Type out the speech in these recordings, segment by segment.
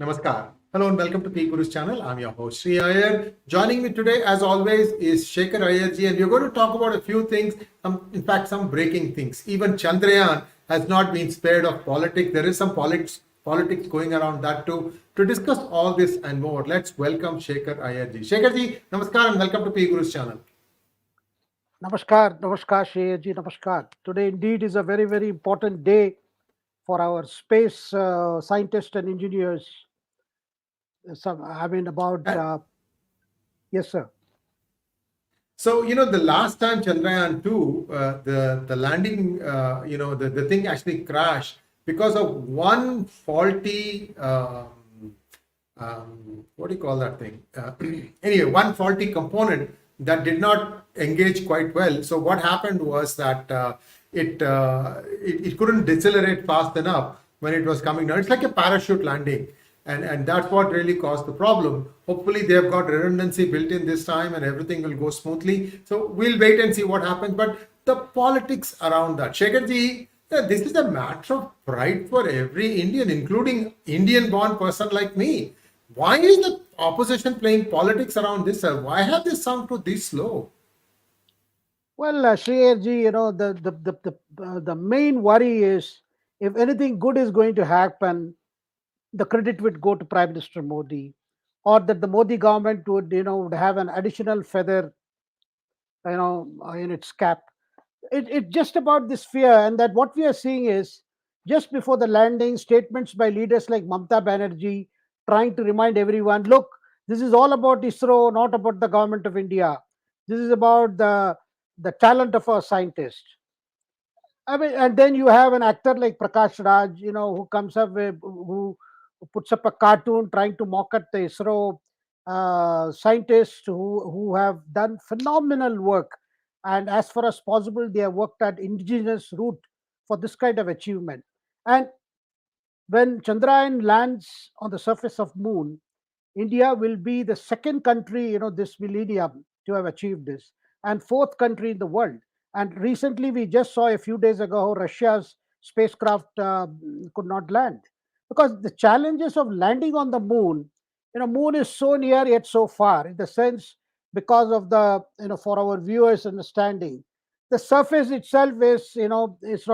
Namaskar. Hello and welcome to P Guru's channel. I'm your host Shekhar Iyer. Joining me today, as always, is Shekhar Iyer ji, and we're going to talk about a few things. In fact, some breaking things. Even Chandrayaan has not been spared of politics. There is some politics going around that too. To discuss all this and more, let's welcome Shekhar Iyer ji. Shekhar ji, namaskar and welcome to P Guru's channel. Namaskar, Shekhar ji, namaskar. Today indeed is a very, very important day for our space scientists and engineers. Yes, sir. So, the last time Chandrayaan 2, the landing, the thing actually crashed because of one faulty, what do you call that thing? Anyway, one faulty component that did not engage quite well. So what happened was that it couldn't decelerate fast enough when it was coming down. It's like a parachute landing. And that's what really caused the problem. Hopefully they have got redundancy built in this time and everything will go smoothly. So we'll wait and see what happens. But the politics around that. Shekhar ji, this is a matter of pride for every Indian, including Indian-born person like me. Why is the opposition playing politics around this? Why have they sunk to this low? Well, Shekhar ji, the main worry is if anything good is going to happen, the credit would go to Prime Minister Modi, or that the Modi government would have an additional feather, in its cap. It's just about this fear, and that what we are seeing is just before the landing, statements by leaders like Mamata Banerjee trying to remind everyone, look, this is all about ISRO, not about the government of India. This is about the talent of our scientists. And then you have an actor like Prakash Raj, who comes up with who puts up a cartoon trying to mock at the ISRO scientists who have done phenomenal work. And as far as possible, they have worked at indigenous route for this kind of achievement. And when Chandrayaan lands on the surface of moon, India will be the second country, this millennium to have achieved this, and fourth country in the world. And recently, we just saw a few days ago how Russia's spacecraft could not land. Because the challenges of landing on the moon, moon is so near yet so far, in the sense, because of the, for our viewers' understanding, the surface itself is, it's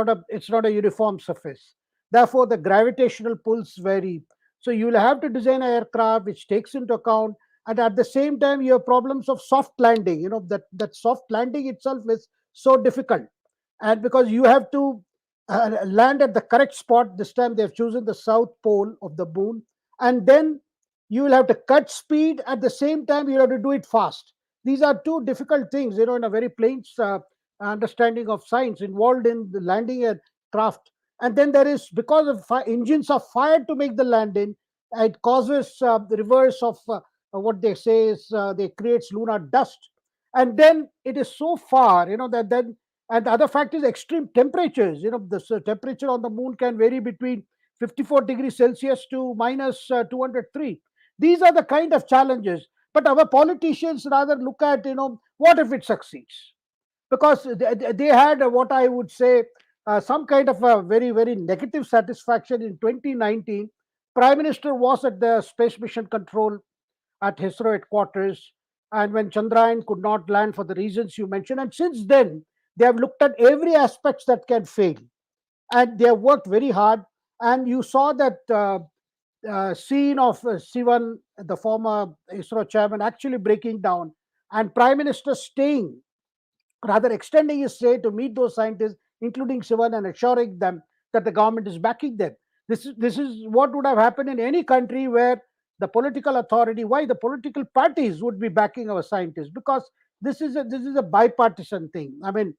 not a uniform surface. Therefore, the gravitational pulls vary. So you will have to design an aircraft which takes into account, and at the same time, you have problems of soft landing. That soft landing itself is so difficult, and because you have to land at the correct spot. This time they have chosen the south pole of the moon, and then you will have to cut speed. At the same time, you have to do it fast. These are two difficult things, in a very plain understanding of science involved in the landing a craft. And then there is, because of engines are fired to make the landing, it causes the reverse of what they say is they creates lunar dust. And then it is so far, that then. And the other fact is extreme temperatures. The temperature on the moon can vary between 54 degrees Celsius to minus 203. These are the kind of challenges. But our politicians rather look at, what if it succeeds? Because they had what I would say some kind of a very, very negative satisfaction in 2019. Prime Minister was at the Space Mission Control at ISRO headquarters, and when Chandrayaan could not land for the reasons you mentioned. And since then, they have looked at every aspect that can fail, and they have worked very hard. And you saw that scene of Sivan, the former ISRO chairman, actually breaking down, and Prime Minister staying, rather extending his stay to meet those scientists, including Sivan, and assuring them that the government is backing them. This is what would have happened in any country where the political authority, why the political parties would be backing our scientists, because this is a bipartisan thing. I mean,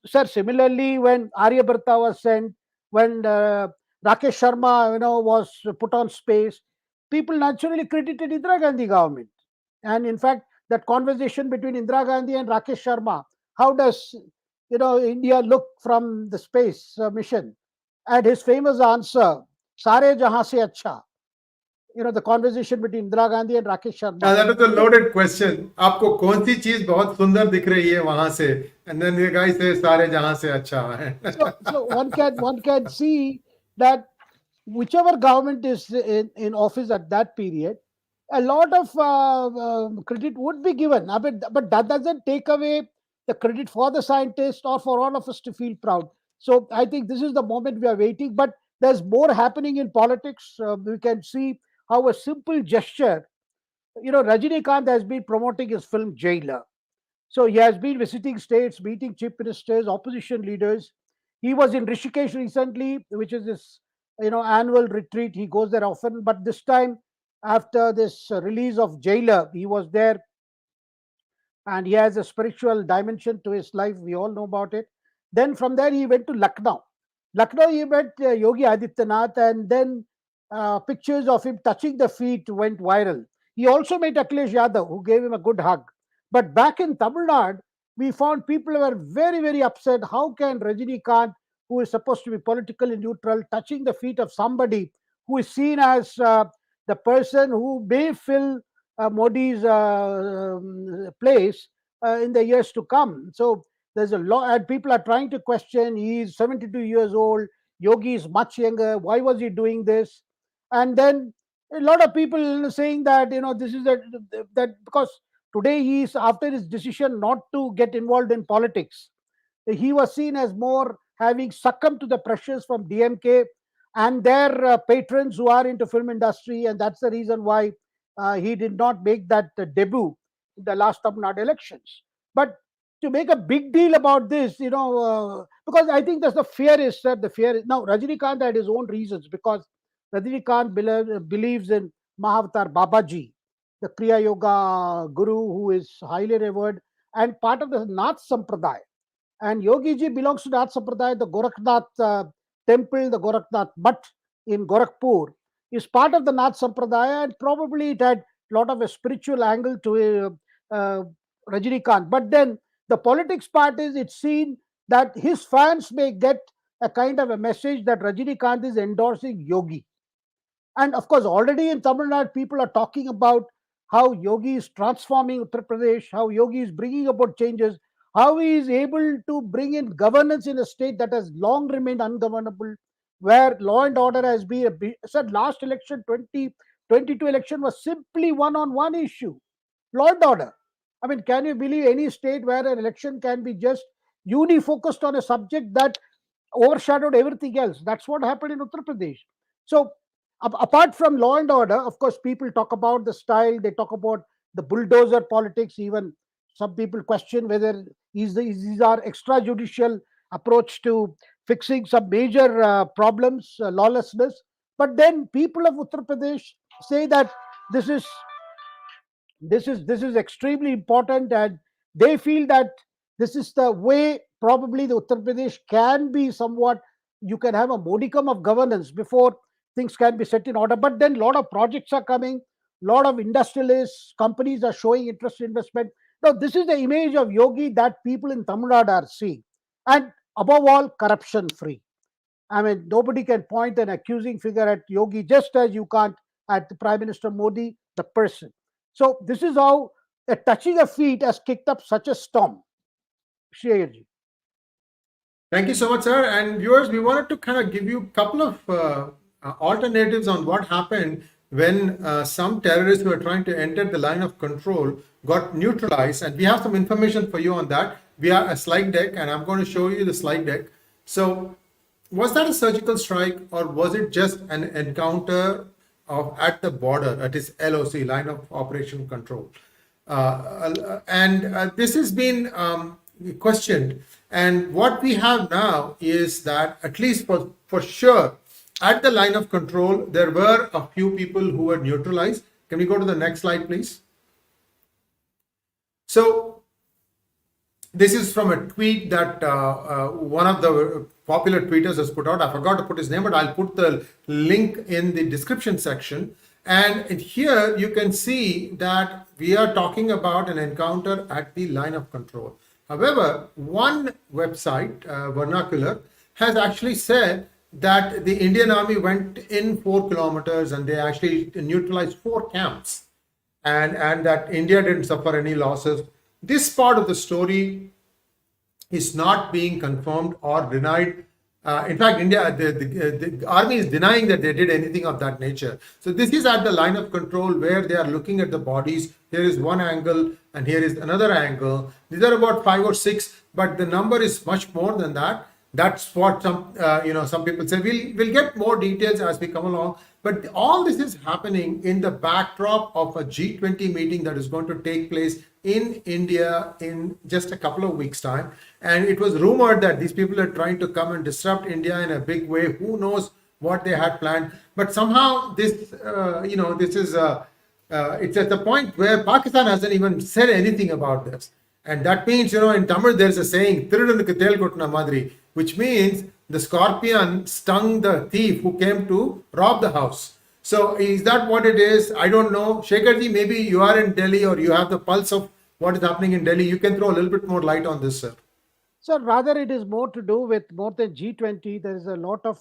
sir, similarly, when Aryabharta was sent, when Rakesh Sharma, was put on space, people naturally credited Indira Gandhi government. And in fact, that conversation between Indira Gandhi and Rakesh Sharma, how does, India look from the space mission? And his famous answer, Sare Jahan se acha. The conversation between Indira Gandhi and Rakesh Sharma. That is a loaded question. आपको कौन सी चीज बहुत सुंदर दिख रही है वहां से? And then the guy says सारे जहां से अच्छा है. So one can see that whichever government is in office at that period, a lot of credit would be given. But that doesn't take away the credit for the scientist or for all of us to feel proud. So I think this is the moment we are waiting. But there's more happening in politics. We can see how a simple gesture, Rajinikanth has been promoting his film Jailer. So he has been visiting states, meeting chief ministers, opposition leaders. He was in Rishikesh recently, which is this annual retreat. He goes there often, but this time, after this release of Jailer, he was there, and he has a spiritual dimension to his life. We all know about it. Then from there, he went to Lucknow. Lucknow, he met Yogi Adityananth, and then pictures of him touching the feet went viral. He also met Akhilesh Yadav, who gave him a good hug. But back in Tamil Nadu, we found people were very, very upset. How can Rajinikanth, who is supposed to be politically neutral, touching the feet of somebody who is seen as the person who may fill Modi's place in the years to come? So there's a lot, and people are trying to question. He's 72 years old. Yogi is much younger. Why was he doing this? And then a lot of people saying that this is that because today he is, after his decision not to get involved in politics, he was seen as more having succumbed to the pressures from DMK and their patrons who are into film industry, and that's the reason why he did not make that debut in the last Tamil Nadu elections. But to make a big deal about this, because I think that's the fear is that the fear is now Rajinikanth had his own reasons, because Rajinikanth believes in Mahavatar Babaji, the Kriya Yoga guru who is highly revered and part of the Nath Sampradaya. And Yogi ji belongs to Nath Sampradaya. The Gorakhnath temple, the Gorakhnath Mutt in Gorakhpur, is part of the Nath Sampradaya, and probably it had a lot of a spiritual angle to Rajinikanth. But then the politics part is, it's seen that his fans may get a kind of a message that Rajinikanth is endorsing Yogi. And of course, already in Tamil Nadu, people are talking about how Yogi is transforming Uttar Pradesh, how Yogi is bringing about changes, how he is able to bring in governance in a state that has long remained ungovernable, where law and order has been said last election, 2022 election was simply one-on-one issue, law and order. I mean, can you believe any state where an election can be just uni-focused on a subject that overshadowed everything else? That's what happened in Uttar Pradesh. So apart from law and order, of course, people talk about the style, they talk about the bulldozer politics. Even some people question whether these are extrajudicial approach to fixing some major problems, lawlessness. But then people of Uttar Pradesh say that this is this is extremely important, and they feel that this is the way probably the Uttar Pradesh can be somewhat, you can have a modicum of governance before things can be set in order. But then a lot of projects are coming, a lot of industrialists, companies are showing interest in investment. Now this is the image of Yogi that people in Tamil Nadu are seeing, and above all, corruption free. I mean, nobody can point an accusing finger at Yogi, just as you can't at the Prime Minister Modi, the person. So this is how a touching of feet has kicked up such a storm. Shreyaji. Thank you so much, sir. And viewers, we wanted to kind of give you a couple of alternatives on what happened when some terrorists who were trying to enter the line of control got neutralized. And we have some information for you on that via a slide deck, and I'm going to show you the slide deck. So was that a surgical strike, or was it just an encounter at the border, at its LOC, line of operation control? This has been questioned. And what we have now is that, at least for sure, at the line of control, there were a few people who were neutralized. Can we go to the next slide, please? So this is from a tweet that one of the popular tweeters has put out. I forgot to put his name, but I'll put the link in the description section. And here you can see that we are talking about an encounter at the line of control. However, one website, Vernacular, has actually said that the Indian Army went in 4 kilometers and they actually neutralized 4 camps, and that India didn't suffer any losses. This part of the story is not being confirmed or denied In fact, India, the army is denying that they did anything of that nature. So this is at the line of control where they are looking at the bodies. Here is one angle, and here is another angle. These are about 5 or 6, but the number is much more than that. That's what some people say. We'll get more details as we come along. But all this is happening in the backdrop of a G20 meeting that is going to take place in India in just a couple of weeks' time. And it was rumored that these people are trying to come and disrupt India in a big way. Who knows what they had planned? But somehow this is it's at the point where Pakistan hasn't even said anything about this. And that means, in Tamil, there's a saying, "Thirudanukku thel kottuna madri," which means the scorpion stung the thief who came to rob the house. So is that what it is? I don't know. Shekharji, maybe you are in Delhi or you have the pulse of what is happening in Delhi. You can throw a little bit more light on this, sir. So rather, it is more to do with more than G20. There is a lot of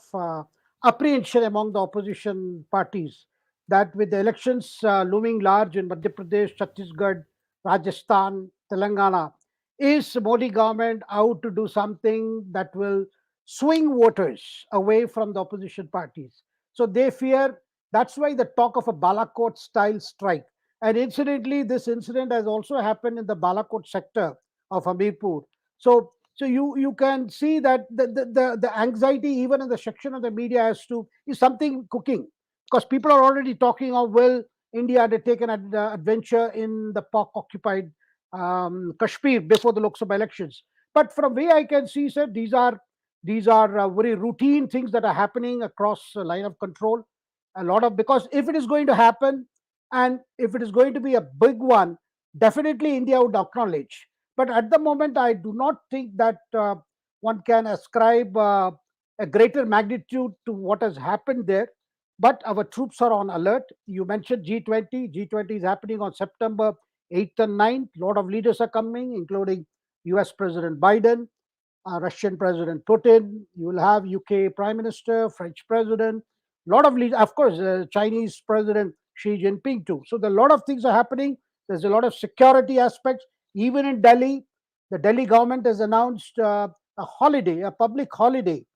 apprehension among the opposition parties that with the elections looming large in Madhya Pradesh, Chhattisgarh, Rajasthan, Telangana, is Modi government out to do something that will swing voters away from the opposition parties? So they fear. That's why the talk of a Balakot style strike. And incidentally, this incident has also happened in the Balakot sector of Hamirpur. So you can see that the anxiety even in the section of the media as to is something cooking, because people are already talking of, well, India had taken an adventure in the Pak occupied Kashmir before the Lok Sabha elections. But from way I can see, sir, these are very routine things that are happening across a line of control. A lot of, because if it is going to happen and if it is going to be a big one, definitely India would acknowledge. But at the moment, I do not think that one can ascribe a greater magnitude to what has happened there. But our troops are on alert. You mentioned G20. G20 is happening on September 8th and 9th. A lot of leaders are coming, including US President Biden, Russian President Putin. You will have UK Prime Minister, French President, a lot of leaders, of course, Chinese President Xi Jinping too. So a lot of things are happening. There's a lot of security aspects. Even in Delhi, the Delhi government has announced a holiday, a public holiday,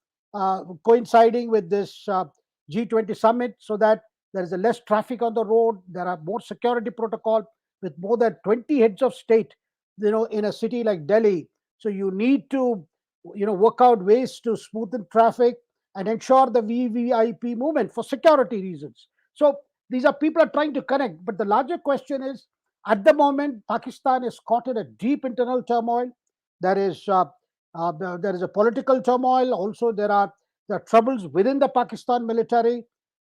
coinciding with this G20 summit, so that there is a less traffic on the road. There are more security protocol with more than 20 heads of state, in a city like Delhi. So you need to, work out ways to smoothen traffic and ensure the VVIP movement for security reasons. So these are people are trying to connect. But the larger question is, at the moment, Pakistan is caught in a deep internal turmoil. There is there is a political turmoil. Also, there are troubles within the Pakistan military,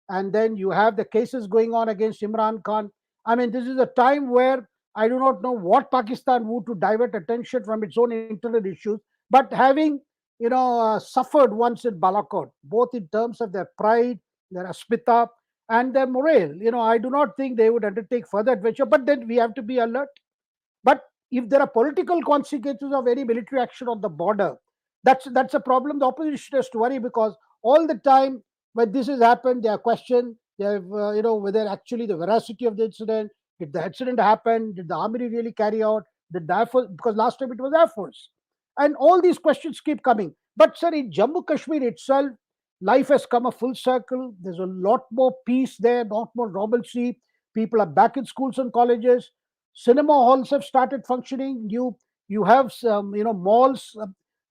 and then you have the cases going on against Imran Khan. I mean, this is a time where I do not know what Pakistan would to divert attention from its own internal issues, but having suffered once in Balakot, both in terms of their pride, their asmita, and their morale. I do not think they would undertake further adventure. But then we have to be alert. But if there are political consequences of any military action on the border, that's a problem. The opposition has to worry, because all the time when this has happened, they are questioned. They have, whether actually the veracity of the incident. Did the accident happen? Did the army really carry out? Did the Air Force? Because last time it was Air Force, and all these questions keep coming. But sir, in Jammu Kashmir itself, life has come a full circle. There's a lot more peace there, lot more normalcy. People are back in schools and colleges. Cinema halls have started functioning. You have some, malls,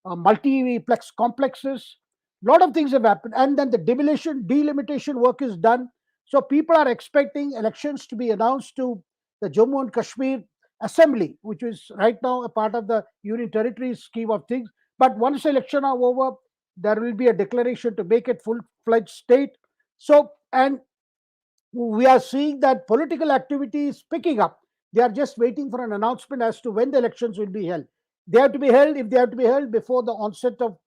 multiplex complexes. A lot of things have happened, and then the delimitation work is done. So people are expecting elections to be announced to the Jammu and Kashmir Assembly, which is right now a part of the Union Territory scheme of things. But once election are over, there will be a declaration to make it full-fledged state. So, and we are seeing that political activity is picking up. They are just waiting for an announcement as to when the elections will be held. They have to be held, if they have to be held, before the onset of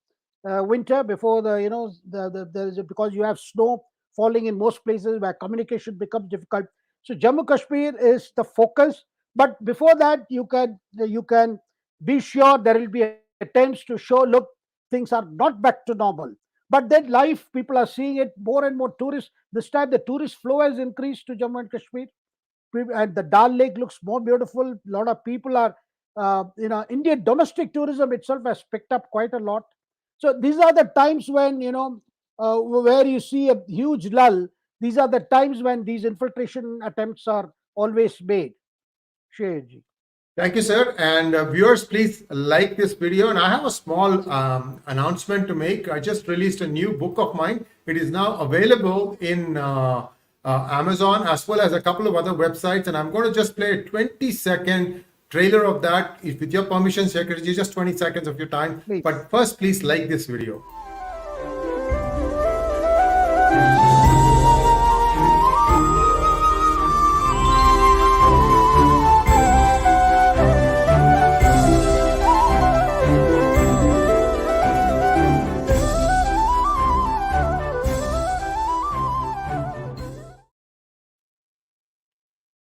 winter, before because you have snow falling in most places where communication becomes difficult. So Jammu Kashmir is the focus. But before that, you can be sure there will be attempts to show, look, things are not back to normal. But then life, people are seeing it, more and more tourists. This time the tourist flow has increased to Jammu and Kashmir, and the Dal Lake looks more beautiful. A lot of people are, Indian domestic tourism itself has picked up quite a lot. So these are the times when, where you see a huge lull. These are the times when these infiltration attempts are always made. Shreyaji. Thank you, sir. And viewers, please like this video. And I have a small announcement to make. I just released a new book of mine. It is now available in Amazon as well as a couple of other websites. And I'm going to just play a 20-second trailer of that. If with your permission, Shekhar, just 20 seconds of your time. Please. But first, please like this video.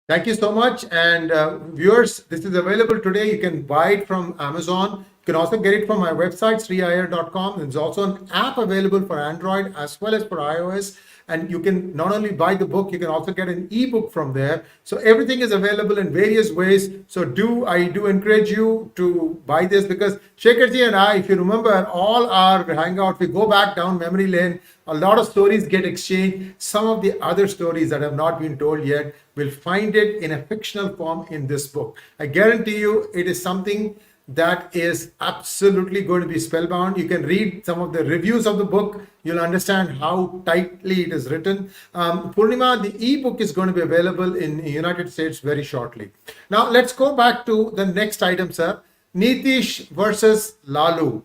Thank you so much. And viewers, this is available today. You can buy it from Amazon. You can also get it from my website, sriiyer.com. There's also an app available for Android as well as for iOS. And you can not only buy the book, you can also get an ebook from there. So everything is available in various ways. So I do encourage you to buy this, because Shekharji and I, if you remember all our hangouts, we go back down memory lane. A lot of stories get exchanged. Some of the other stories that have not been told yet will find it in a fictional form in this book. I guarantee you it is something that is absolutely going to be spellbound. You can read some of the reviews of the book. You'll understand how tightly it is written. Purnima, the ebook is going to be available in the United States very shortly. Now, let's go back to the next item, sir. Nitish versus Lalu.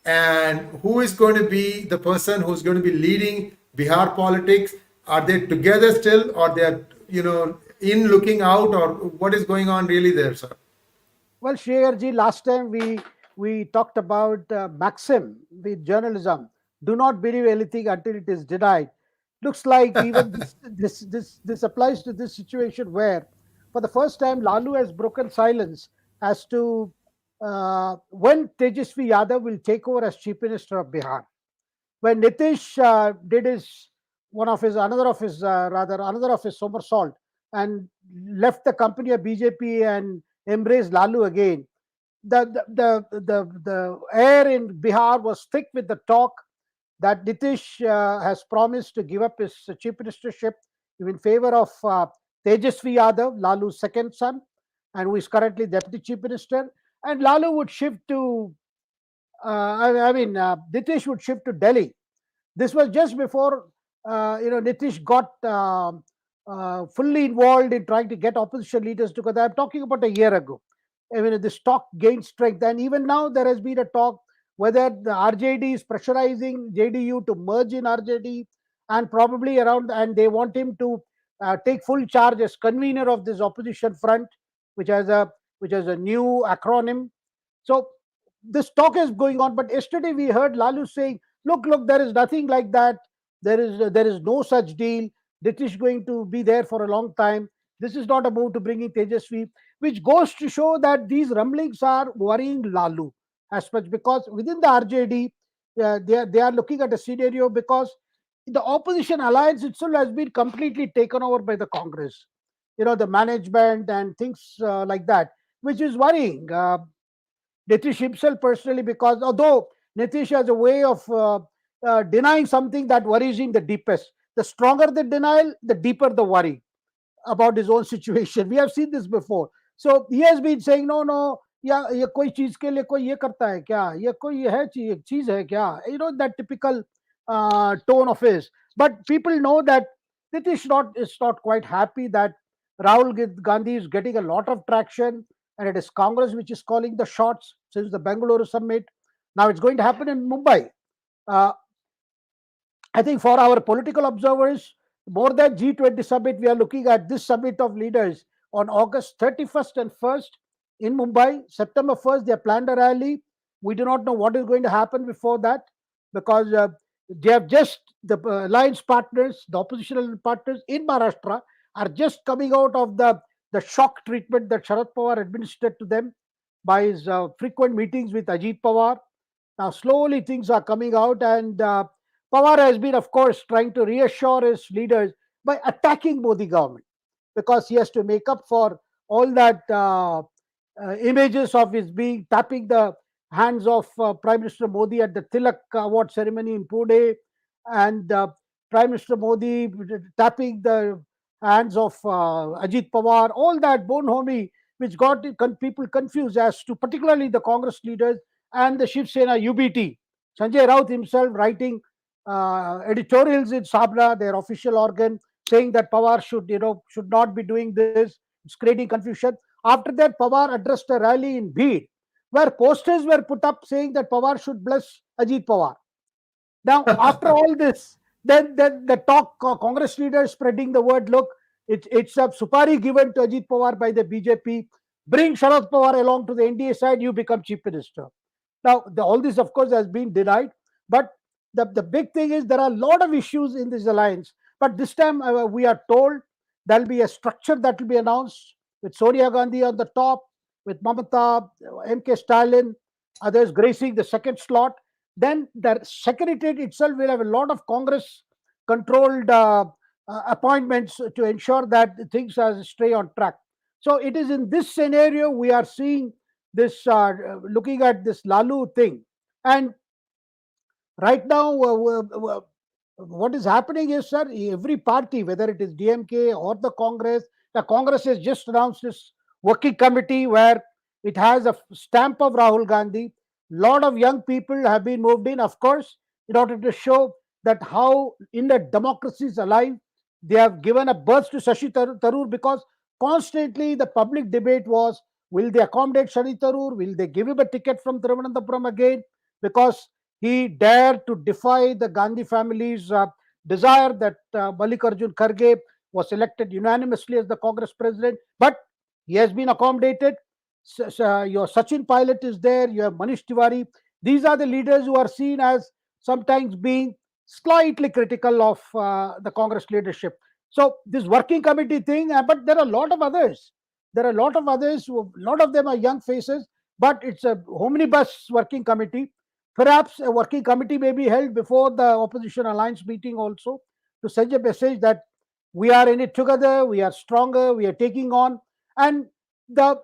And who is going to be the person who's going to be leading Bihar politics? Are they together still, or they're, in looking out, or what is going on really there, sir? Well, Shreyaji, last time we talked about maxim with journalism: do not believe anything until it is denied. Looks like even this applies to this situation where, for the first time, Lalu has broken silence as to when Tejashwi Yadav will take over as Chief Minister of Bihar. When Nitish did another of his somersault and left the company of BJP and embraced Lalu again, the air in Bihar was thick with the talk that Nitish has promised to give up his chief ministership in favor of Tejashwi Yadav, Lalu's second son, and who is currently deputy chief minister. And Lalu would shift to, Nitish would shift to Delhi. This was just before, Nitish got fully involved in trying to get opposition leaders together. I'm talking about a year ago. I mean, this talk gained strength, and even now there has been a talk whether the RJD is pressurizing JDU to merge in RJD, and probably and they want him to take full charge as convener of this opposition front, which has a new acronym. So this talk is going on. But yesterday we heard Lalu saying, "Look, there is nothing like that. There is no such deal. Nitish going to be there for a long time. This is not a move to bringing Tejaswi," which goes to show that these rumblings are worrying Lalu as much, because within the RJD, they are looking at a scenario, because the opposition alliance itself has been completely taken over by the Congress, the management and things like that, which is worrying Nitish himself personally, because although Nitish has a way of denying something that worries him the deepest. The stronger the denial, the deeper the worry about his own situation. We have seen this before. So he has been saying, no, yeah, ये कोई चीज के लिए कोई ये करता है क्या, ये कोई है चीज है क्या, that typical tone of his. But people know that Nitish is not quite happy that Rahul Gandhi is getting a lot of traction, and it is Congress which is calling the shots since the Bengaluru summit. Now it's going to happen in Mumbai. I think for our political observers, more than G20 summit, we are looking at this summit of leaders on August 31st and 1st in Mumbai. September 1st, they have planned a rally. We do not know what is going to happen before that, because they have the alliance partners, the oppositional partners in Maharashtra are just coming out of the shock treatment that Sharad Pawar administered to them by his frequent meetings with Ajit Pawar. Now, slowly things are coming out, and Pawar has been, of course, trying to reassure his leaders by attacking Modi government, because he has to make up for all that images of his tapping the hands of Prime Minister Modi at the Tilak Award ceremony in Pune, and Prime Minister Modi tapping the hands of Ajit Pawar, all that bonhomie, which got people confused as to particularly the Congress leaders and the Shiv Sena UBT. Sanjay Raut himself writing editorials in Sabla, their official organ, saying that Pawar should not be doing this. It's creating confusion. After that, Pawar addressed a rally in Bhid, where posters were put up saying that Pawar should bless Ajit Pawar. Now, after all this, then the talk, Congress leaders spreading the word, look, it's a supari given to Ajit Pawar by the BJP. Bring Sharad Pawar along to the NDA side, you become chief minister. Now, all this, of course, has been denied. But the big thing is there are a lot of issues in this alliance. But this time, we are told there will be a structure that will be announced with Sonia Gandhi on the top, with Mamata, MK Stalin, others gracing the second slot. Then the secretariat itself will have a lot of Congress controlled appointments to ensure that things are stay on track. So it is in this scenario we are seeing this, looking at this Lalu thing. And right now, what is happening is, sir, every party, whether it is DMK or the Congress has just announced this working committee where it has a stamp of Rahul Gandhi. Lot of young people have been moved in, of course, in order to show that how in the democracy is alive. They have given a birth to Shashi Tharoor because constantly the public debate was, will they accommodate Shashi Tharoor? Will they give him a ticket from Thiruvananthapuram again? Because he dared to defy the Gandhi family's desire that Mallikarjun Kharge was elected unanimously as the Congress president. But he has been accommodated. Your Sachin Pilot is there. You have Manish Tiwari. These are the leaders who are seen as sometimes being slightly critical of the Congress leadership. So this working committee thing, but there are a lot of others. There are a lot of others. A lot of them are young faces. But it's a omnibus working committee. Perhaps a working committee may be held before the opposition alliance meeting also to send a message that we are in it together, we are stronger, we are taking on. And the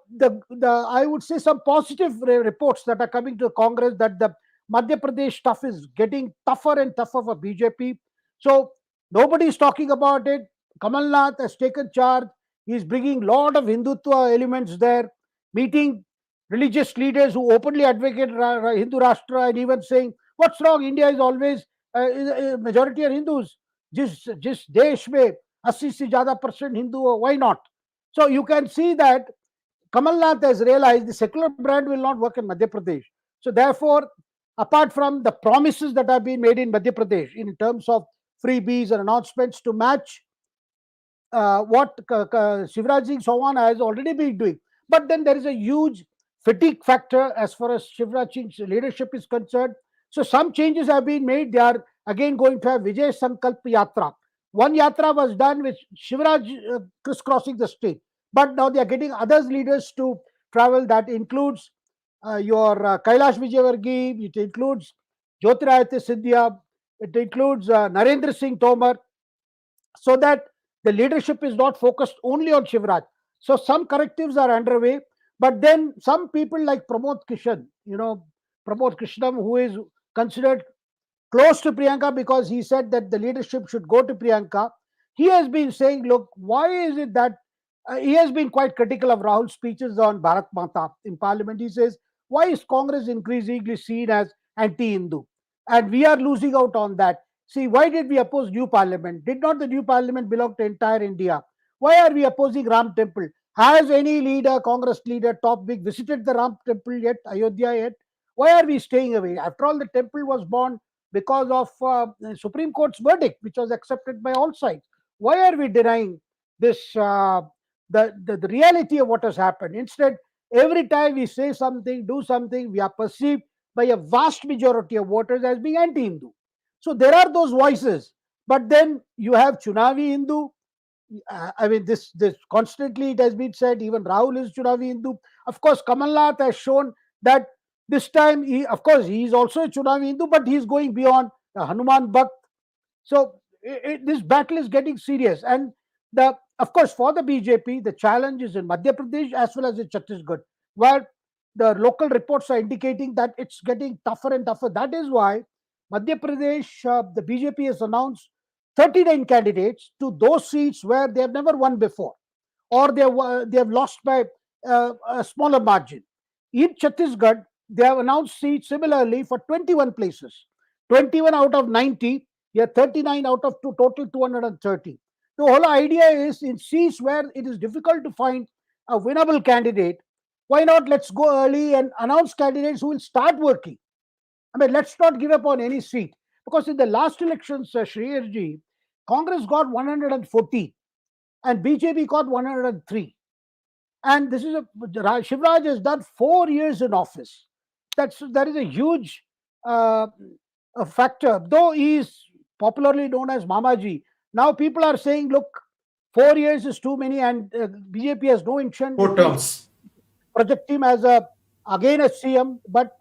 I would say some positive reports that are coming to Congress that the Madhya Pradesh stuff is getting tougher and tougher for BJP. So nobody is talking about it. Kamal Nath has taken charge. He is bringing a lot of Hindutva elements there, meeting religious leaders who openly advocate Hindu Rashtra and even saying, what's wrong? India is always majority are Hindus. जिस देश में 80 से ज़्यादा% Hindu हो, why not? So you can see that Kamal Nath has realized the secular brand will not work in Madhya Pradesh. So therefore, apart from the promises that have been made in Madhya Pradesh in terms of freebies and announcements to match what Shivraj Singh Chauhan has already been doing. But then there is a huge fatigue factor as far as Shivraj Singh's leadership is concerned. So some changes have been made. They are again going to have Vijay Sankalp Yatra. One yatra was done with Shivraj crisscrossing the state. But now they are getting other leaders to travel. That includes your Kailash Vijayvargiya, it includes Jyotiraditya Scindia, it includes Narendra Singh Tomar, so that the leadership is not focused only on Shivraj. So some correctives are underway, but then some people like Pramod Kishan, Pramod Krishnam, who is considered close to Priyanka because he said that the leadership should go to Priyanka. He has been saying, look, why is it that he has been quite critical of Rahul's speeches on Bharat Mata in parliament. He says, why is Congress increasingly seen as anti-Hindu? And we are losing out on that. See, why did we oppose new parliament? Did not the new parliament belong to entire India? Why are we opposing Ram Temple? Has any leader, Congress leader, top big, visited the Ram Temple yet, Ayodhya yet? Why are we staying away? After all, the temple was born because of the Supreme Court's verdict, which was accepted by all sides. Why are we denying this, the reality of what has happened? Instead, every time we say something, do something, we are perceived by a vast majority of voters as being anti-Hindu. So there are those voices, but then you have Chunavi Hindu. I mean, this constantly it has been said. Even Rahul is Chunavi Hindu. Of course, Kamal Nath has shown that this time, of course, he is also a Chunavi Hindu, but he is going beyond Hanuman Bhakt. So this battle is getting serious, and of course, for the BJP, the challenge is in Madhya Pradesh as well as in Chhattisgarh, where the local reports are indicating that it's getting tougher and tougher. That is why Madhya Pradesh, the BJP has announced 39 candidates to those seats where they have never won before, or they have lost by a smaller margin. In Chhattisgarh, they have announced seats similarly for 21 places. 21 out of 90, yeah, 39 out of total 230. The whole idea is in seats where it is difficult to find a winnable candidate, why not let's go early and announce candidates who will start working. I mean, let's not give up on any seat, because in the last elections, Shriyarji, Congress got 140 and BJP got 103. And this is Shivraj has done 4 years in office. That is a huge a factor. Though he is popularly known as Mamaji, now people are saying, look, 4 years is too many, and BJP has no intention 4 terms. project him as again as CM. But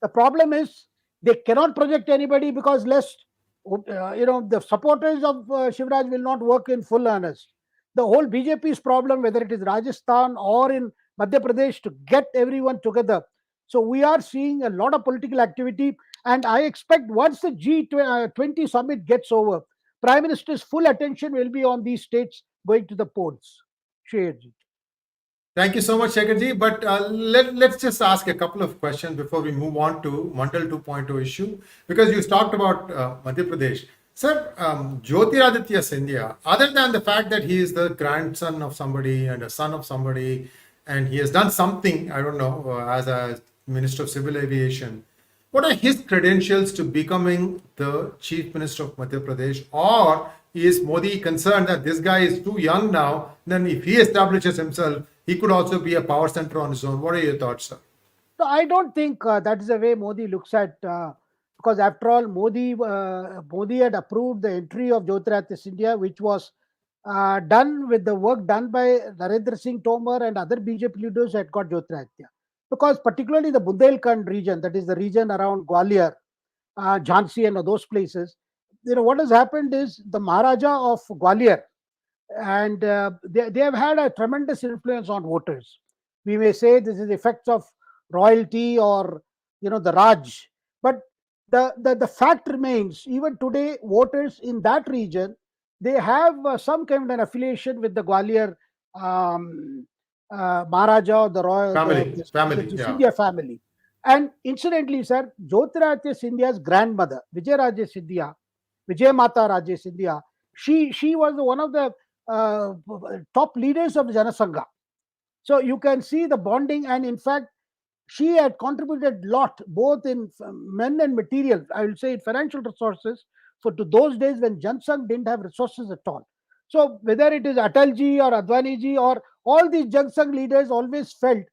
the problem is they cannot project anybody, because lest the supporters of Shivraj will not work in full earnest. The whole BJP's problem, whether it is Rajasthan or in Madhya Pradesh, to get everyone together. So we are seeing a lot of political activity, and I expect once the G20 summit gets over, Prime Minister's full attention will be on these states going to the polls. Shreyaji. Thank you so much, Shekharji. But let's just ask a couple of questions before we move on to Mandal 2.0 issue, because you talked about Madhya Pradesh. Sir, Jyotiraditya Scindia, other than the fact that he is the grandson of somebody and a son of somebody, and he has done something, I don't know, as a Minister of Civil Aviation, what are his credentials to becoming the Chief Minister of Madhya Pradesh? Or is Modi concerned that this guy is too young now? Then if he establishes himself, he could also be a power center on his own. What are your thoughts, sir? So I don't think that is the way Modi looks at, because after all, Modi had approved the entry of Jyotiraditya Scindia, which was done with the work done by Narendra Singh Tomar and other BJP leaders had got Jyotiraditya. Because particularly the Bundelkhand region, that is the region around Gwalior, Jhansi and those places, what has happened is the Maharaja of Gwalior, and they have had a tremendous influence on voters. We may say this is effects of royalty or the Raj, but the fact remains, even today voters in that region, they have some kind of an affiliation with the Gwalior Maharaja or the royal Family, the yeah. Scindia family. And incidentally, sir, Jyotiraditya Scindia's grandmother, Vijay Scindia, Vijay Mata Raje Scindia, she was one of the top leaders of the Janasangha. So you can see the bonding, and in fact, she had contributed a lot, both in men and material, I will say in financial resources, for to those days when Jansangh didn't have resources at all. So whether it is Atalji or Advaniji or all these Jansangh leaders always felt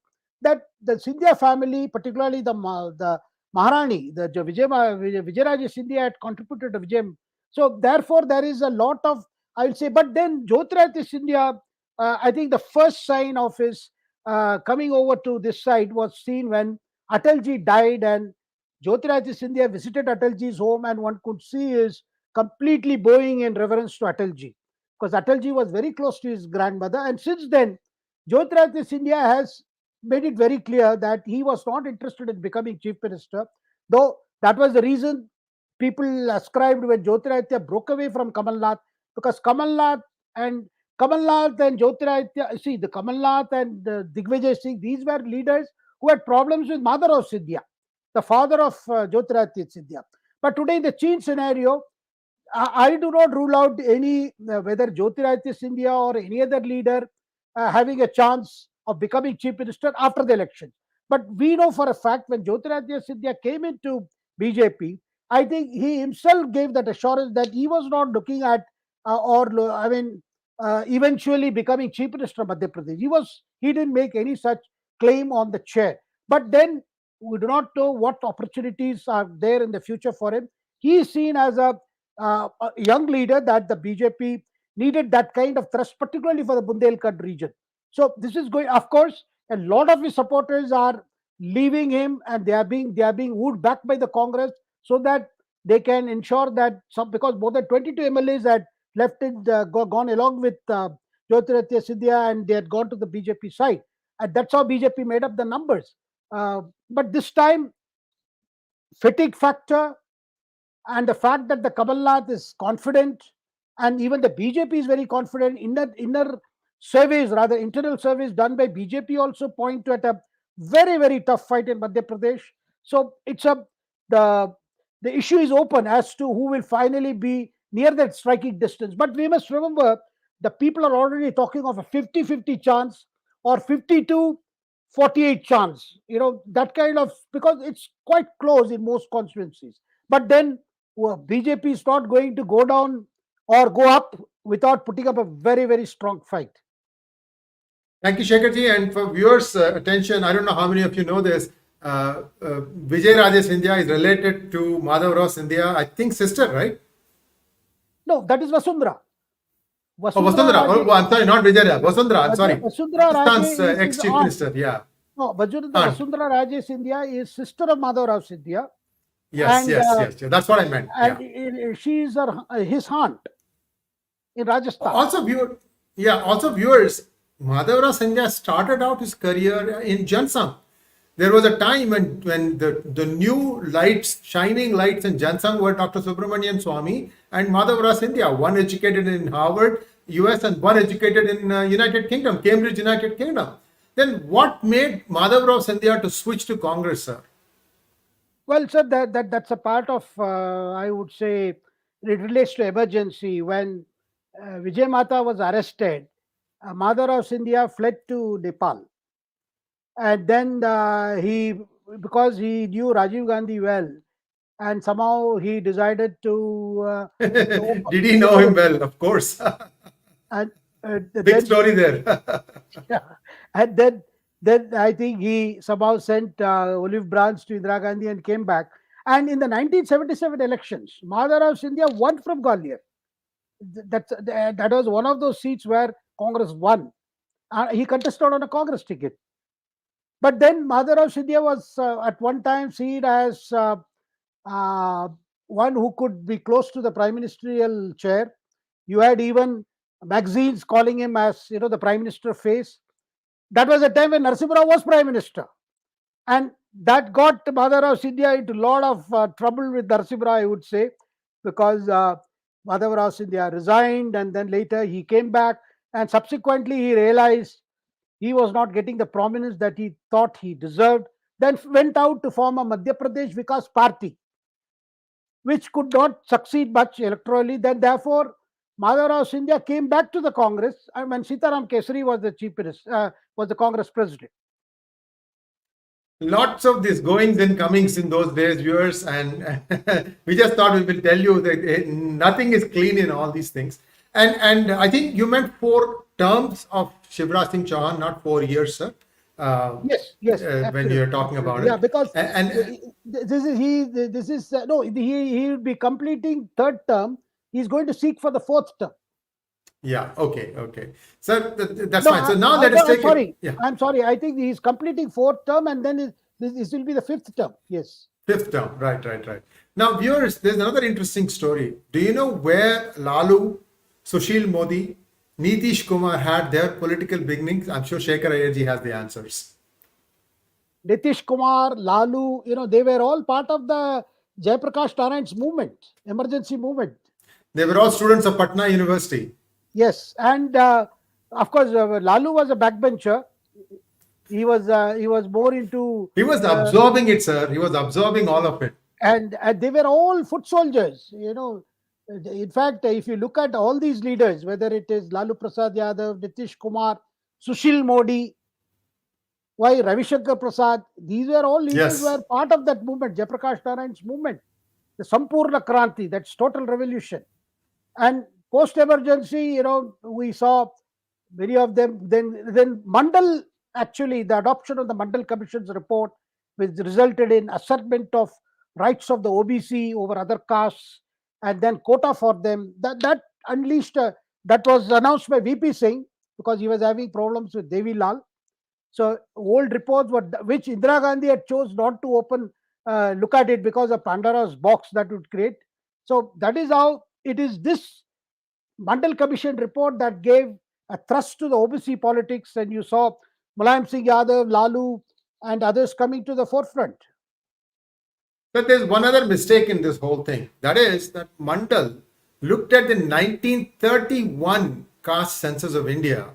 that the Scindia family, particularly the Maharani, the Vijayaraja Scindia had contributed to Vijay. So therefore there is a lot of, I will say, but then Jyotiraditya Scindia, I think the first sign of his coming over to this side was seen when Atalji died, and Jyotiraditya Scindia visited Atalji's home, and one could see his completely bowing in reverence to Atalji, because Atalji was very close to his grandmother. And since then, Jyotiraditya Scindia has made it very clear that he was not interested in becoming chief minister, though that was the reason people ascribed when Jyotiraditya broke away from Kamal Nath, because Kamal Nath and Jyotiraditya, see, the Kamal Nath and Digvijay Singh, these were leaders who had problems with Madhavrao Scindia, the father of Jyotiraditya Scindia. But today, in the change scenario, I do not rule out any, whether Jyotiraditya Scindia or any other leader having a chance of becoming chief minister after the election. But we know for a fact when Jyotiraditya Scindia came into BJP, I think he himself gave that assurance that he was not looking at eventually becoming chief minister of Madhya Pradesh. He didn't make any such claim on the chair. But then we do not know what opportunities are there in the future for him. He is seen as a young leader that the BJP needed that kind of thrust, particularly for the Bundelkhand region. So this is going. Of course, a lot of his supporters are leaving him, and they are being wooed back by the Congress so that they can ensure that because more than 22 MLAs had left it, gone along with Jyotiraditya Scindia, and they had gone to the BJP side. and that's how BJP made up the numbers. But this time, fatigue factor and the fact that the Kamalnath is confident, and even the BJP is very confident. Inner surveys, rather internal surveys done by BJP, also point to at a very very tough fight in Madhya Pradesh. So it's a the the issue is open as to who will finally be near that striking distance. But we must remember the people are already talking of a 50-50 chance or 52-48 chance. That kind of, because it's quite close in most constituencies. But then BJP is not going to go down or go up without putting up a very, very strong fight. Thank you, Shekharji. And for viewers' attention, I don't know how many of you know this. Vijayaraja Scindia is related to Madhavrao Scindia, I think sister, right? No, that is Vasundhara. Vasundhara. Oh, I'm sorry, not Vijayaraja. Vasundhara, I'm sorry. Vasundhara Rajasthan's Raje ex-chief minister, yeah. No, Vasundhara Raje Scindia is sister of Madhavrao Scindia. Yes, yes. That's what I meant. And she is his aunt in Rajasthan. Also, viewers, Madhavrao Scindia started out his career in Jansang. There was a time when the new lights, shining lights in Jansang were Dr. Subramanian Swamy and Madhavrao Scindia, one educated in Harvard, US, and one educated in United Kingdom, Cambridge, United Kingdom. Then what made Madhavrao Scindia to switch to Congress, sir? Well, sir, that's a part of, I would say, it relates to emergency. When Vijay Mata was arrested, Madhavrao Scindia fled to Nepal. And then because he knew Rajiv Gandhi well, and somehow he decided to... Did he know him well? Of course. And big story there. Yeah. And then I think he somehow sent olive branch to Indira Gandhi and came back. And in the 1977 elections, Madhavrao Scindia won from Gwalior. That was one of those seats where Congress won. He contested on a Congress ticket. But then Madhavrao Scindia was at one time seen as one who could be close to the prime ministerial chair. You had even magazines calling him as the prime minister face. That was a time when Narasimha Rao was prime minister, and that got Madhavrao Scindia into a lot of trouble with Narasimha Rao, I would say, because Madhavrao Scindia resigned, and then later he came back, and subsequently he realized he was not getting the prominence that he thought he deserved, then went out to form a Madhya Pradesh Vikas Party, which could not succeed much electorally. Then therefore, Madhavrao Scindia came back to the Congress when Sitaram Kesari was the chief minister, was the Congress president. Lots of these goings and comings in those days, viewers, and we just thought we will tell you that nothing is clean in all these things. And I think you meant 4 terms of Shivraj Singh Chauhan, not 4 years, sir. Yes. When you're talking about it. Yeah, because he will be completing 3rd term. He's going to seek for the 4th term. Yeah. Okay. Sir, that's fine. So now let us take. I'm sorry. I think he's completing 4th term, and then this will be the 5th term. Yes. 5th term. Right. Now, viewers, there's another interesting story. Do you know where Lalu, Sushil Modi, Nitish Kumar had their political beginnings? I'm sure Shekhar Iyer ji has the answers. Nitish Kumar, Lalu, they were all part of the Jayaprakash Narayan's movement, emergency movement. They were all students of Patna University. Yes, and of course, Lalu was a backbencher. He was more into... He was absorbing it, sir. He was absorbing all of it. And they were all foot soldiers, In fact, if you look at all these leaders, whether it is Lalu Prasad Yadav, Nitish Kumar, Sushil Modi, Ravi Shankar Prasad, these were all leaders who were part of that movement, Jayaprakash Narayan's movement, the Sampurna Kranti, that's total revolution. And post-emergency, we saw many of them. Then Mandal, actually, the adoption of the Mandal Commission's report, which resulted in assertment of rights of the OBC over other castes, and then quota for them. That unleashed. That was announced by VP Singh because he was having problems with Devi Lal. So old reports which Indira Gandhi had chose not to look at it because of Pandora's box that would create. So that is how it is. This Mandal Commission report that gave a thrust to the OBC politics, and you saw Mulayam Singh Yadav, Lalu, and others coming to the forefront. But there's one other mistake in this whole thing. That is that Mandal looked at the 1931 caste census of India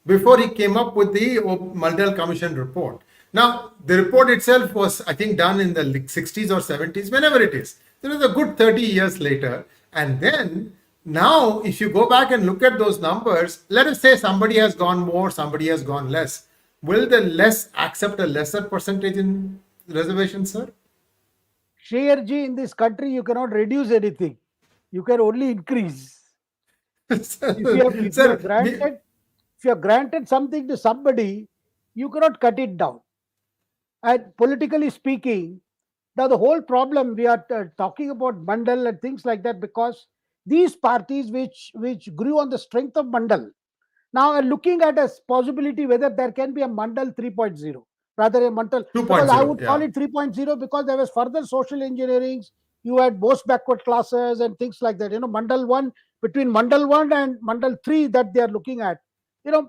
before he came up with the Mandal Commission report. Now, the report itself was, I think, done in the 60s or 70s, whenever it is. It was a good 30 years later. And then now, if you go back and look at those numbers, let us say somebody has gone more, somebody has gone less. Will the less accept a lesser percentage in reservation, sir? Sheerji, in this country, you cannot reduce anything. You can only increase. If you have granted something to somebody, you cannot cut it down. And politically speaking, now the whole problem we are talking about Mandal and things like that, because these parties which grew on the strength of Mandal now are looking at a possibility whether there can be a Mandal 3.0 rather a Mandal, because I would call it 3.0 because there was further social engineering. You had most backward classes and things like that. Mandal 1, between Mandal 1 and Mandal 3 that they are looking at, there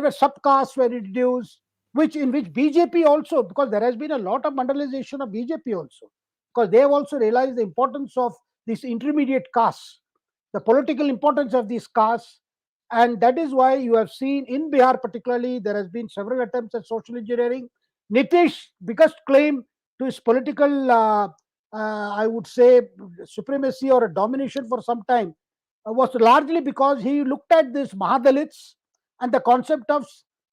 were subcastes were reduced, in which BJP also, because there has been a lot of mandalization of BJP also, because they have also realized the importance of these intermediate castes, the political importance of these castes. And that is why you have seen in Bihar particularly, there has been several attempts at social engineering. Nitish, biggest claim to his political, I would say, supremacy or a domination for some time was largely because he looked at this Mahadalits and the concept of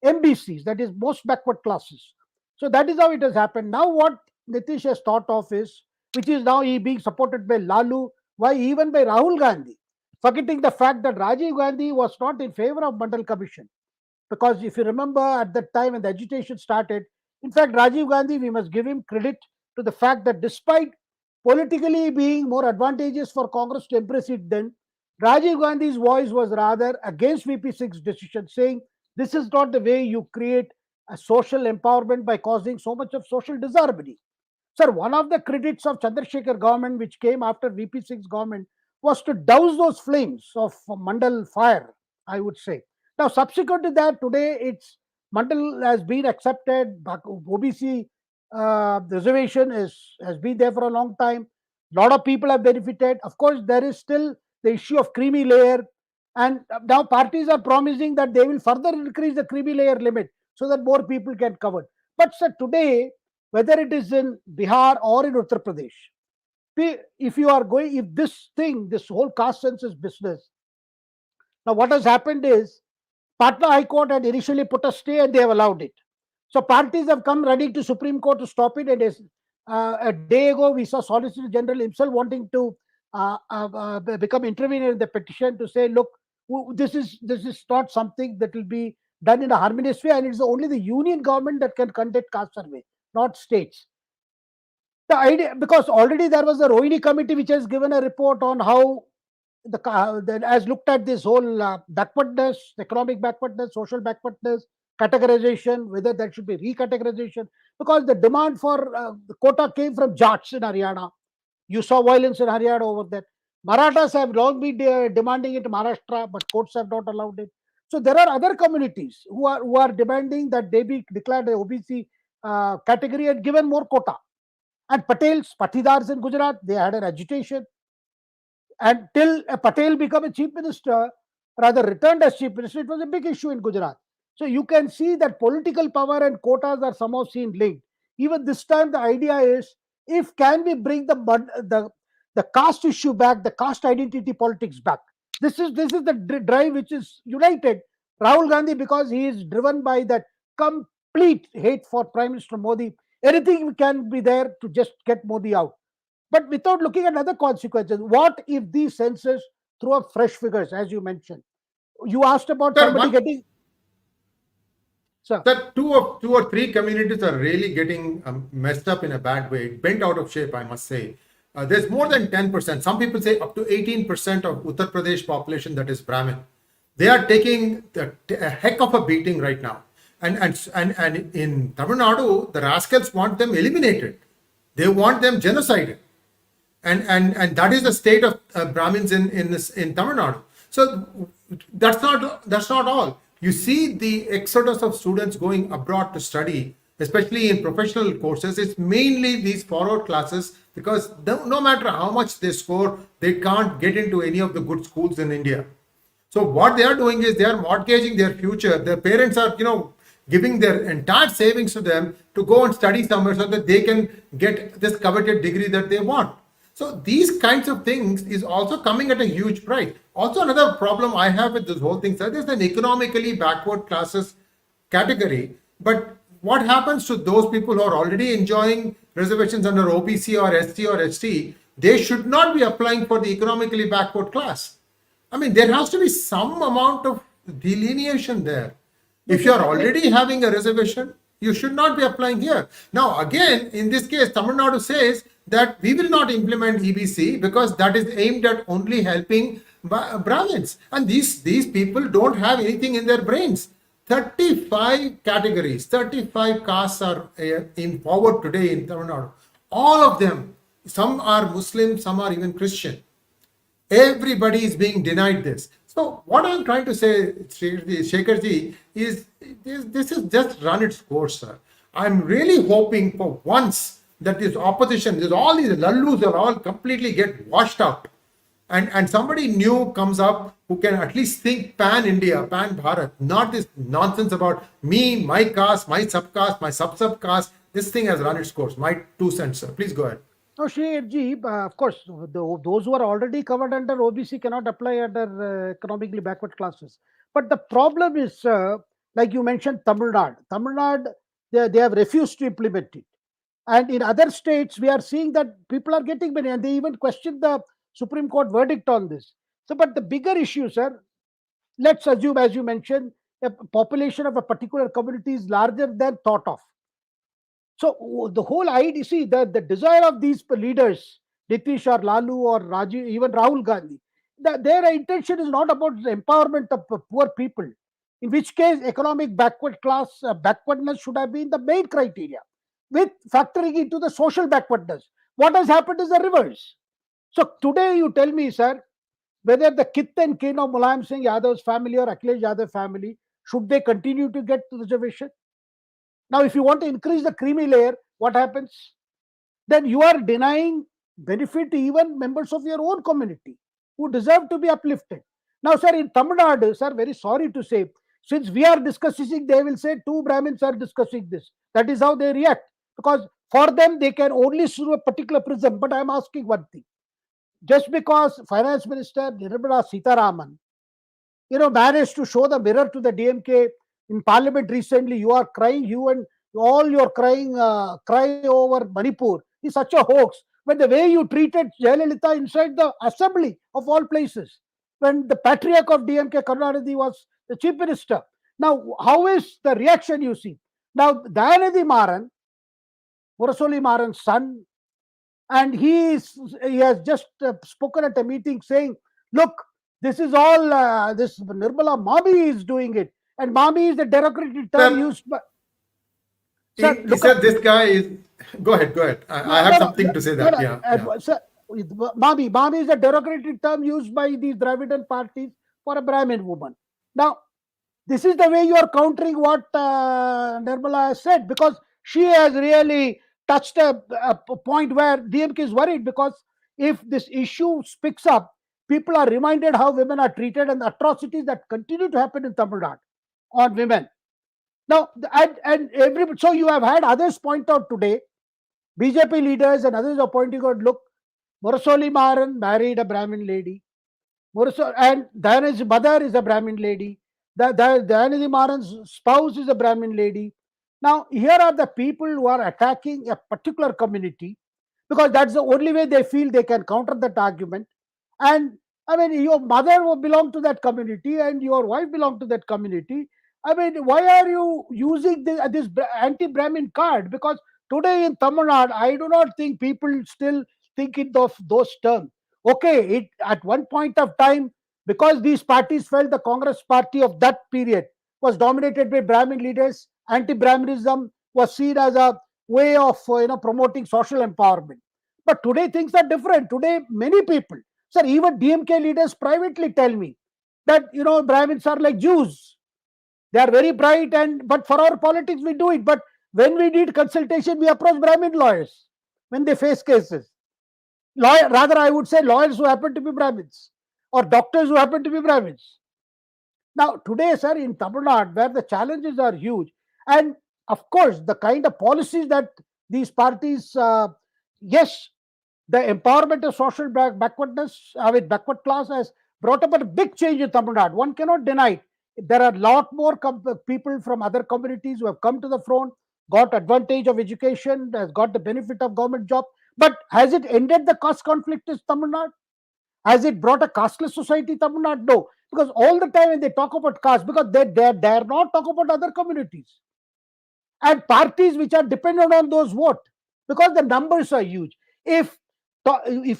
MBCs, that is most backward classes. So that is how it has happened. Now what Nitish has thought of is, which is now he being supported by Lalu, why even by Rahul Gandhi, forgetting the fact that Rajiv Gandhi was not in favor of Mandal Commission. Because if you remember at that time when the agitation started, in fact, Rajiv Gandhi, we must give him credit to the fact that despite politically being more advantageous for Congress to embrace it then, Rajiv Gandhi's voice was rather against VP6's decision, saying this is not the way you create a social empowerment by causing so much of social disharmony. Sir, one of the credits of Chandrasekhar government, which came after VP6 government, was to douse those flames of Mandal fire, I would say. Now, subsequent to that, today it's Mandal has been accepted. OBC reservation has been there for a long time. A lot of people have benefited. Of course, there is still the issue of creamy layer, and now parties are promising that they will further increase the creamy layer limit so that more people can cover. But sir, today, whether it is in Bihar or in Uttar Pradesh, if this whole caste census business, now what has happened is Patna High Court had initially put a stay and they have allowed it. So parties have come running to Supreme Court to stop it. And a day ago, we saw Solicitor General himself wanting to become intervener in the petition to say, look, this is not something that will be done in a harmonious way, and it's only the union government that can conduct caste survey, not states. The idea, because already there was a Rohini committee which has given a report on how has looked at this whole backwardness, economic backwardness, social backwardness, categorization, whether that should be recategorization, because the demand for the quota came from Jats in Haryana. You saw violence in Haryana over that. Marathas have long been demanding it in Maharashtra, but courts have not allowed it. So there are other communities who are demanding that they be declared a OBC category and given more quota. And Patels, Patidars in Gujarat, they had an agitation. And till Patel became a chief minister, rather returned as chief minister, it was a big issue in Gujarat. So you can see that political power and quotas are somehow seen linked. Even this time, the idea is, if can we bring the caste issue back, the caste identity politics back. This is the drive which is united Rahul Gandhi, because he is driven by that complete hate for Prime Minister Modi. Anything can be there to just get Modi out. But without looking at other consequences, what if these census throw up fresh figures, as you mentioned? You asked about somebody getting. Sir, two or three communities are really getting messed up in a bad way, bent out of shape, I must say. There's more than 10%. Some people say up to 18% of Uttar Pradesh population that is Brahmin. They are taking a heck of a beating right now. And in Tamil Nadu, the rascals want them eliminated. They want them genocided. And that is the state of Brahmins in Tamil Nadu. So that's not all. You see the exodus of students going abroad to study, especially in professional courses. It's mainly these forward classes because no matter how much they score, they can't get into any of the good schools in India. So what they are doing is they are mortgaging their future. Their parents are, giving their entire savings to them to go and study somewhere so that they can get this coveted degree that they want. So these kinds of things is also coming at a huge price. Also, another problem I have with this whole thing, sir, there's an economically backward classes category. But what happens to those people who are already enjoying reservations under OBC or ST or ST? They should not be applying for the economically backward class. I mean, there has to be some amount of delineation there. If you are already having a reservation, you should not be applying here. Now, again, in this case, Tamil Nadu says that we will not implement EBC because that is aimed at only helping Brahmins. And these people don't have anything in their brains. 35 categories, 35 castes are in power today in Tamil Nadu. All of them, some are Muslim, some are even Christian. Everybody is being denied this. So what I'm trying to say, Shekharji, is this is just run its course, sir. I'm really hoping for once that this opposition, all these lallus are all completely get washed out. And somebody new comes up who can at least think pan-India, pan-Bharat, not this nonsense about me, my caste, my subcaste, my sub-caste. This thing has run its course. My 2 cents, sir. Please go ahead. No, Shreyaji, of course, those who are already covered under OBC cannot apply under economically backward classes. But the problem is, like you mentioned, Tamil Nadu. Tamil Nadu, they have refused to implement it. And in other states, we are seeing that people are getting money, and they even question the Supreme Court verdict on this. So, but the bigger issue, sir, let's assume, as you mentioned, a population of a particular community is larger than thought of. So the whole idea, see, the desire of these leaders, Nitish or Lalu or Rajiv, even Rahul Gandhi, their intention is not about the empowerment of poor people. In which case, economic backwardness should have been the main criteria, with factoring into the social backwardness. What has happened is the reverse. So today, you tell me, sir, whether the kith and kin of Mulayam Singh Yadav's family or Akhilesh Yadav family, should they continue to get reservation? Now, if you want to increase the creamy layer, what happens? Then you are denying benefit to even members of your own community who deserve to be uplifted. Now, sir, in Tamil Nadu, sir, very sorry to say, since we are discussing, they will say 2 Brahmins are discussing this. That is how they react. Because for them, they can only through a particular prism. But I am asking one thing. Just because Finance Minister Nirmala Sitharaman, managed to show the mirror to the DMK in Parliament recently, you are crying, you and all your cry over Manipur is such a hoax. When the way you treated Jayalalitha inside the assembly of all places, when the patriarch of DMK Karunanidhi was the chief minister. Now, how is the reaction you see? Now, Dayanidhi Maran, Murasoli Maran's son, and he has just spoken at a meeting saying, look, this is all, this Nirmala Mami is doing it. And Mami is the derogatory term used by... Sir, he said this guy is... Go ahead. I have something to say that. Yeah. Sir, Mami is a derogatory term used by these Dravidian parties for a Brahmin woman. Now, this is the way you are countering what Nirmala has said, because she has really touched a point where DMK is worried, because if this issue picks up, people are reminded how women are treated and the atrocities that continue to happen in Tamil Nadu on women. Now, so you have had others point out today, BJP leaders and others are pointing out, look, Murasoli Maran married a Brahmin lady, and Dayanidhi's mother is a Brahmin lady, Dayanidhi Maran's spouse is a Brahmin lady. Now, here are the people who are attacking a particular community, because that's the only way they feel they can counter that argument. And I mean, your mother will belong to that community and your wife belong to that community. I mean, why are you using this anti-Brahmin card? Because today in Tamil Nadu, I do not think people still think in those terms. Okay, at one point of time, because these parties felt the Congress party of that period was dominated by Brahmin leaders, anti-Brahminism was seen as a way of promoting social empowerment. But today things are different. Today, many people, sir, even DMK leaders privately tell me that Brahmins are like Jews. They are very bright, but for our politics we do it. But when we need consultation, we approach Brahmin lawyers when they face cases. Rather, I would say lawyers who happen to be Brahmins or doctors who happen to be Brahmins. Now, today, sir, in Tamil Nadu, where the challenges are huge, and of course, the kind of policies that these parties, yes, the empowerment of social backwardness, with backward class has brought about a big change in Tamil Nadu. One cannot deny it. There are a lot more people from other communities who have come to the front, got advantage of education, has got the benefit of government job. But has it ended the caste conflict in Tamil Nadu? Has it brought a casteless society, Tamil Nadu? No. Because all the time when they talk about caste, because they dare not talk about other communities and parties which are dependent on those vote, because the numbers are huge. If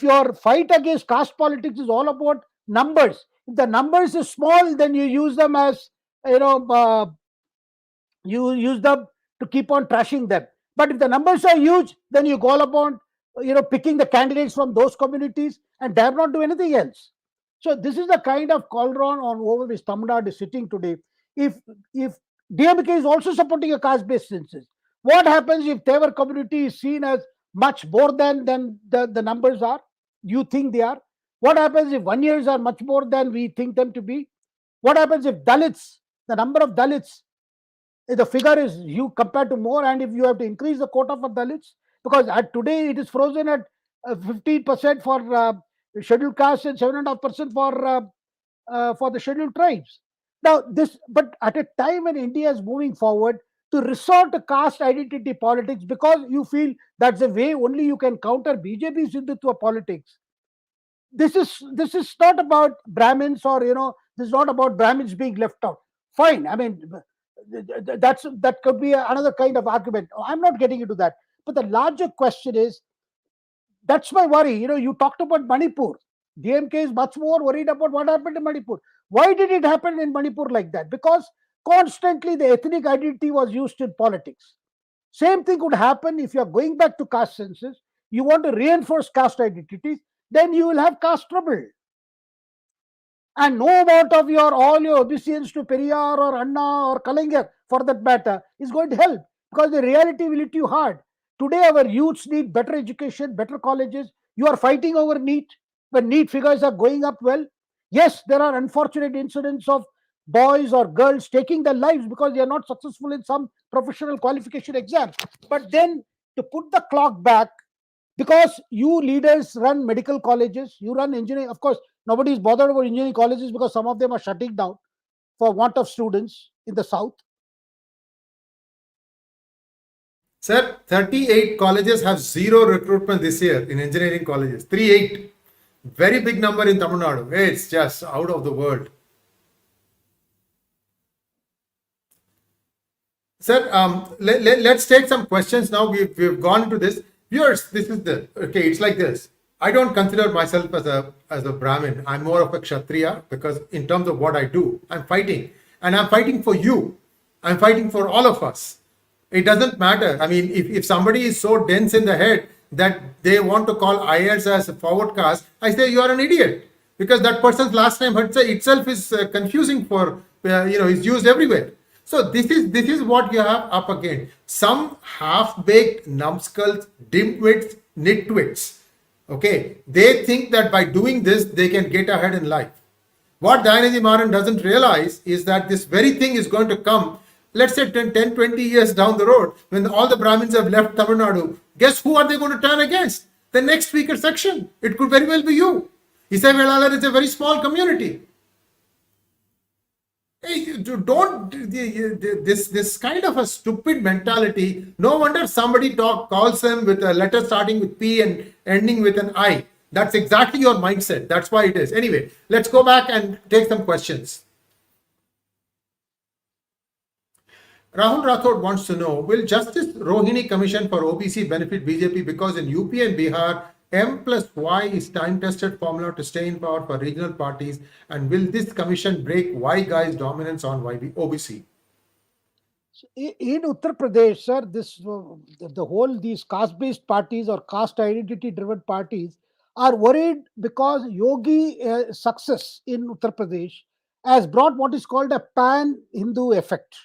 your fight against caste politics is all about numbers, if the numbers is small, then you use them as, you know, you use them to keep on trashing them. But if the numbers are huge, then you go upon, picking the candidates from those communities and dare not do anything else. So this is the kind of cauldron on over which Tamil Nadu is sitting today. If DMK is also supporting a caste-based census, what happens if their community is seen as much more than the numbers are? You think they are? What happens if 1 years are much more than we think them to be? What happens if Dalits, the number of Dalits, the figure is you compared to more, and if you have to increase the quota for Dalits, because at today it is frozen at 15% for scheduled castes and 7.5% for the scheduled tribes. Now but at a time when India is moving forward to resort to caste identity politics, because you feel that's the way only you can counter BJP's Hindutva politics. This is not about Brahmins, or this is not about Brahmins being left out. Fine, I mean, that could be another kind of argument. I'm not getting into that. But the larger question is, that's my worry. You talked about Manipur. DMK is much more worried about what happened in Manipur. Why did it happen in Manipur like that? Because constantly the ethnic identity was used in politics. Same thing could happen if you're going back to caste census. You want to reinforce caste identities, then you will have caste trouble. And no amount of all your obeisance to Periyar or Anna or Kalaignar, for that matter, is going to help, because the reality will hit you hard. Today, our youths need better education, better colleges. You are fighting over NEET when NEET figures are going up well. Yes, there are unfortunate incidents of boys or girls taking their lives because they are not successful in some professional qualification exam. But then to put the clock back, because you leaders run medical colleges, you run engineering. Of course, nobody is bothered about engineering colleges because some of them are shutting down for want of students in the south. Sir, 38 colleges have zero recruitment this year in engineering colleges. 38. Very big number in Tamil Nadu. It's just out of the world. Sir, let's take some questions now. We've gone into this. Viewers, this is it's like this. I don't consider myself as a Brahmin. I'm more of a Kshatriya, because in terms of what I do, I'm fighting. And I'm fighting for you. I'm fighting for all of us. It doesn't matter. I mean, if somebody is so dense in the head that they want to call Iyers as a forward caste, I say you are an idiot. Because that person's last name itself is confusing for, is used everywhere. So this is what you have up again. Some half-baked numbskulls, dimwits, nitwits. Okay, they think that by doing this, they can get ahead in life. What Dayanidhi Maran doesn't realize is that this very thing is going to come, let's say 10, 20 years down the road, when all the Brahmins have left Tamil Nadu. Guess who are they going to turn against? The next speaker section. It could very well be you. Isai Velalar is a very small community. Hey, don't this kind of a stupid mentality. No wonder somebody calls them with a letter starting with P and ending with an I. That's exactly your mindset. That's why it is. Anyway, let's go back and take some questions. Rahul Rathod wants to know, will Justice Rohini Commission for OBC benefit BJP because in UP and Bihar, M plus Y is time-tested formula to stay in power for regional parties, and will this commission break Y guy's dominance on OBC? In Uttar Pradesh, sir, these caste-based parties or caste identity-driven parties are worried because Yogi success in Uttar Pradesh has brought what is called a pan-Hindu effect,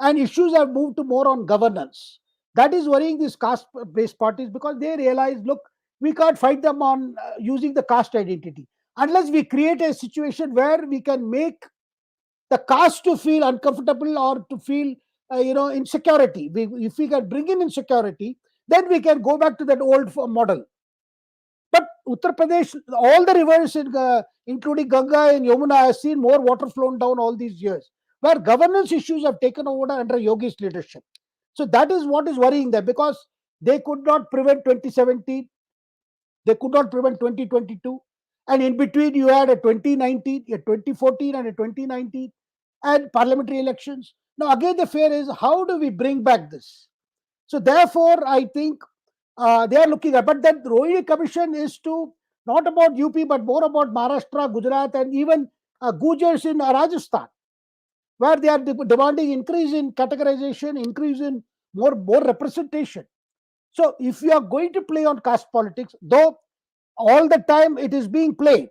and issues have moved to more on governance. That is worrying these caste-based parties, because they realize, look, we can't fight them on using the caste identity unless we create a situation where we can make the caste to feel uncomfortable or to feel insecurity. If we can bring in insecurity, then we can go back to that old model. But Uttar Pradesh, all the rivers, including Ganga and Yamuna, has seen more water flown down all these years, where governance issues have taken over under Yogi's leadership. So that is what is worrying them, because they could not prevent 2017, they could not prevent 2022, and in between you had a 2019, a 2014, and a 2019, and parliamentary elections. Now again, the fear is, how do we bring back this? So therefore, I think they are looking at, but that Rohini Commission is to not about UP, but more about Maharashtra, Gujarat, and even Gujars in Rajasthan, where they are demanding increase in categorization, increase in more representation. So if you are going to play on caste politics, though all the time it is being played,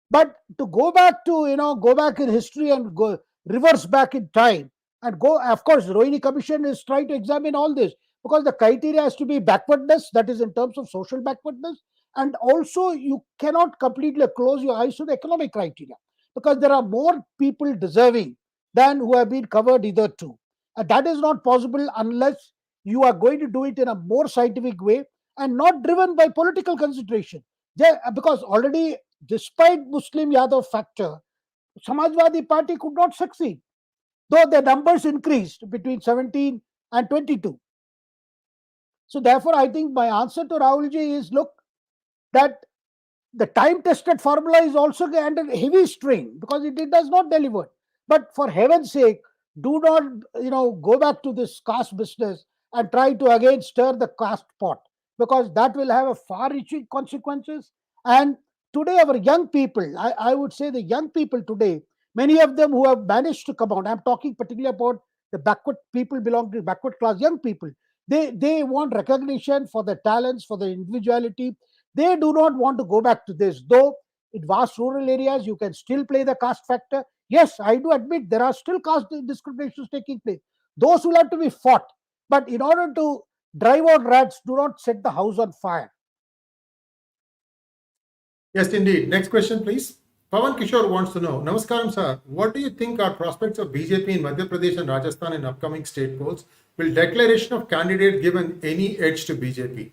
but to go back to go back in history and go reverse back in time and go, of course, Rohini Commission is trying to examine all this, because the criteria has to be backwardness, that is in terms of social backwardness, and also you cannot completely close your eyes to the economic criteria, because there are more people deserving than who have been covered hitherto, and that is not possible unless you are going to do it in a more scientific way and not driven by political consideration. Because already, despite Muslim Yadav factor, Samajwadi Party could not succeed, though the numbers increased between 17 and 22. So therefore, I think my answer to Rahulji is, look, that the time-tested formula is also under heavy strain, because it does not deliver. But for heaven's sake, do not go back to this caste business and try to again stir the caste pot, because that will have a far-reaching consequences. And today, our young people, I would say the young people today, many of them who have managed to come out, I'm talking particularly about the backward people belonging to backward class young people. They want recognition for their talents, for their individuality. They do not want to go back to this. Though in vast rural areas, you can still play the caste factor. Yes, I do admit there are still caste discriminations taking place. Those will have to be fought. But in order to drive out rats, do not set the house on fire. Yes, indeed. Next question, please. Pawan Kishore wants to know, Namaskaram, sir. What do you think are prospects of BJP in Madhya Pradesh and Rajasthan in upcoming state polls? Will declaration of candidate give any edge to BJP?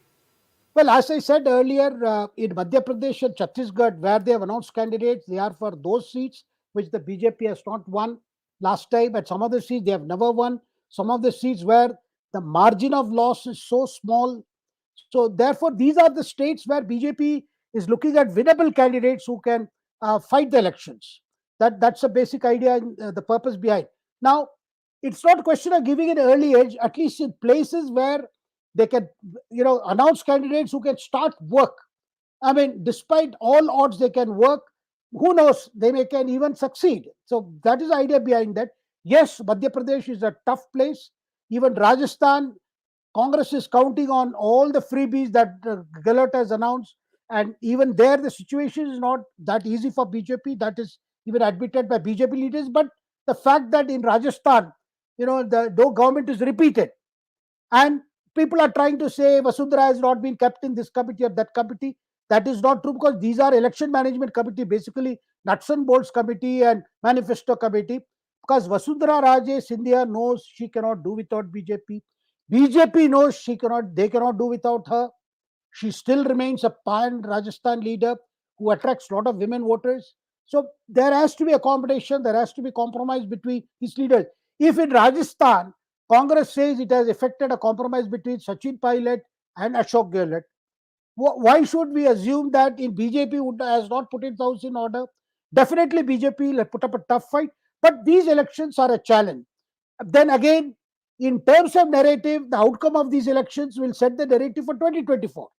Well, as I said earlier, in Madhya Pradesh and Chhattisgarh, where they have announced candidates, they are for those seats which the BJP has not won last time. At some of the seats, they have never won. Some of the seats where the margin of loss is so small. So, therefore, these are the states where BJP is looking at winnable candidates who can fight the elections. That's a basic idea, the purpose behind. Now, it's not a question of giving an early edge, at least in places where they can announce candidates who can start work. I mean, despite all odds, they can work. Who knows, they can even succeed. So that is the idea behind that. Yes, Madhya Pradesh is a tough place. Even Rajasthan, Congress is counting on all the freebies that Gehlot has announced, and even there the situation is not that easy for BJP. That is even admitted by BJP leaders. But the fact that in Rajasthan, the government is repeated, and people are trying to say Vasundhara has not been kept in this committee or that committee. That is not true, because these are election management committee, basically nuts and bolts committee and manifesto committee. Because Vasundhara Raje Scindia knows she cannot do without BJP. BJP knows they cannot do without her. She still remains a pan Rajasthan leader who attracts a lot of women voters. So there has to be a combination, there has to be compromise between these leaders. If in Rajasthan, Congress says it has effected a compromise between Sachin Pilot and Ashok Gehlot, why should we assume that in BJP has not put its house in order? Definitely BJP will put up a tough fight, but these elections are a challenge. Then again, in terms of narrative, the outcome of these elections will set the narrative for 2024.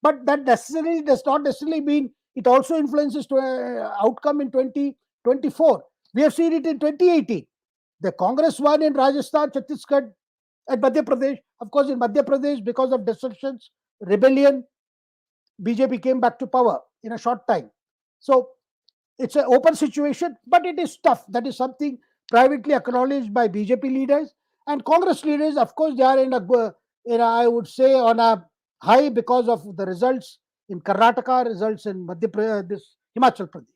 But that necessarily does not necessarily mean it also influences outcome in 2024. We have seen it in 2018. The Congress won in Rajasthan, Chhattisgarh, and Madhya Pradesh. Of course, in Madhya Pradesh, because of disruptions, rebellion, BJP came back to power in a short time. So it's an open situation, but it is tough. That is something privately acknowledged by BJP leaders and Congress leaders. Of course, they are I would say, on a high because of the results in Karnataka, results in this Himachal Pradesh.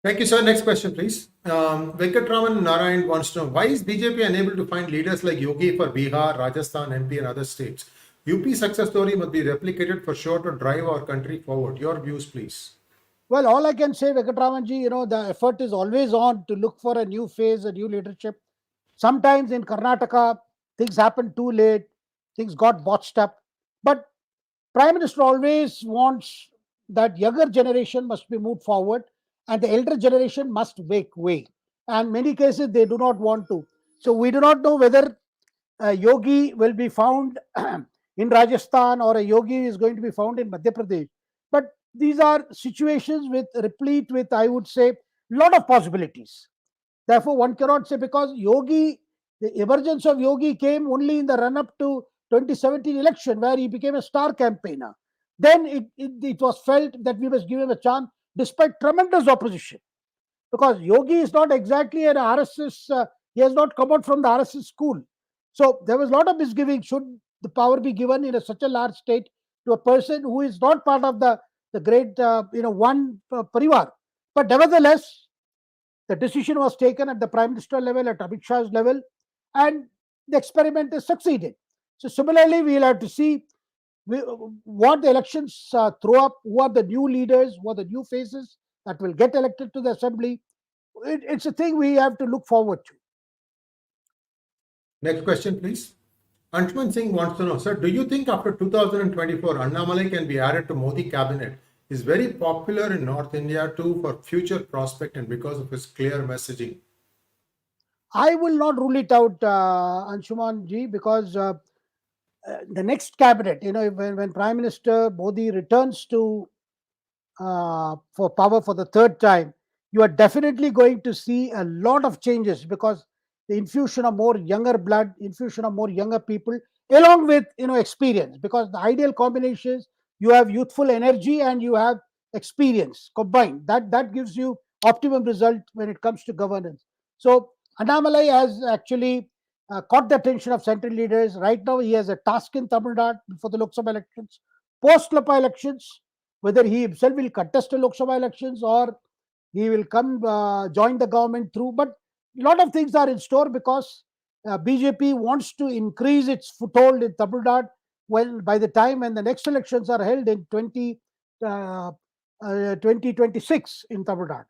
Thank you, sir. Next question, please. Venkatraman Narayan wants to know, why is BJP unable to find leaders like Yogi for Bihar, Rajasthan, MP, and other states? UP success story must be replicated for sure to drive our country forward. Your views, please. Well, all I can say, Venkatramanji, the effort is always on to look for a new phase, a new leadership. Sometimes in Karnataka, things happen too late, things got botched up. But Prime Minister always wants that younger generation must be moved forward and the elder generation must make way. And many cases they do not want to. So we do not know whether Yogi will be found in Rajasthan or a Yogi is going to be found in Madhya Pradesh. But these are situations with replete with, I would say, lot of possibilities. Therefore, one cannot say because the emergence of Yogi came only in the run up to 2017 election where he became a star campaigner. Then it was felt that we must give him a chance despite tremendous opposition. Because Yogi is not exactly an RSS, he has not come out from the RSS school. So there was a lot of misgiving. Should the power be given in such a large state to a person who is not part of the great, one parivar? But nevertheless, the decision was taken at the Prime Minister level, at Amit Shah's level, and the experiment has succeeded. So similarly, we'll have to see what the elections throw up, who are the new leaders, who are the new faces that will get elected to the assembly. It's a thing we have to look forward to. Next question, please. Anshuman Singh wants to know, sir, do you think after 2024, Annamalai can be added to Modi cabinet? He's very popular in North India too for future prospect and because of his clear messaging. I will not rule it out, Anshuman ji, because the next cabinet, when Prime Minister Modi returns to for power for the third time, you are definitely going to see a lot of changes because the infusion of more younger blood, infusion of more younger people, along with experience. Because the ideal combinations, you have youthful energy and you have experience combined. That gives you optimum result when it comes to governance. So Annamalai has actually caught the attention of central leaders. Right now, he has a task in Tamil Nadu for the Lok Sabha elections, post Lok Sabha elections, whether he himself will contest the Lok Sabha elections or he will come join the government through. But a lot of things are in store because BJP wants to increase its foothold in Tamil Nadu by the time when the next elections are held in 2026 in Tamil Nadu.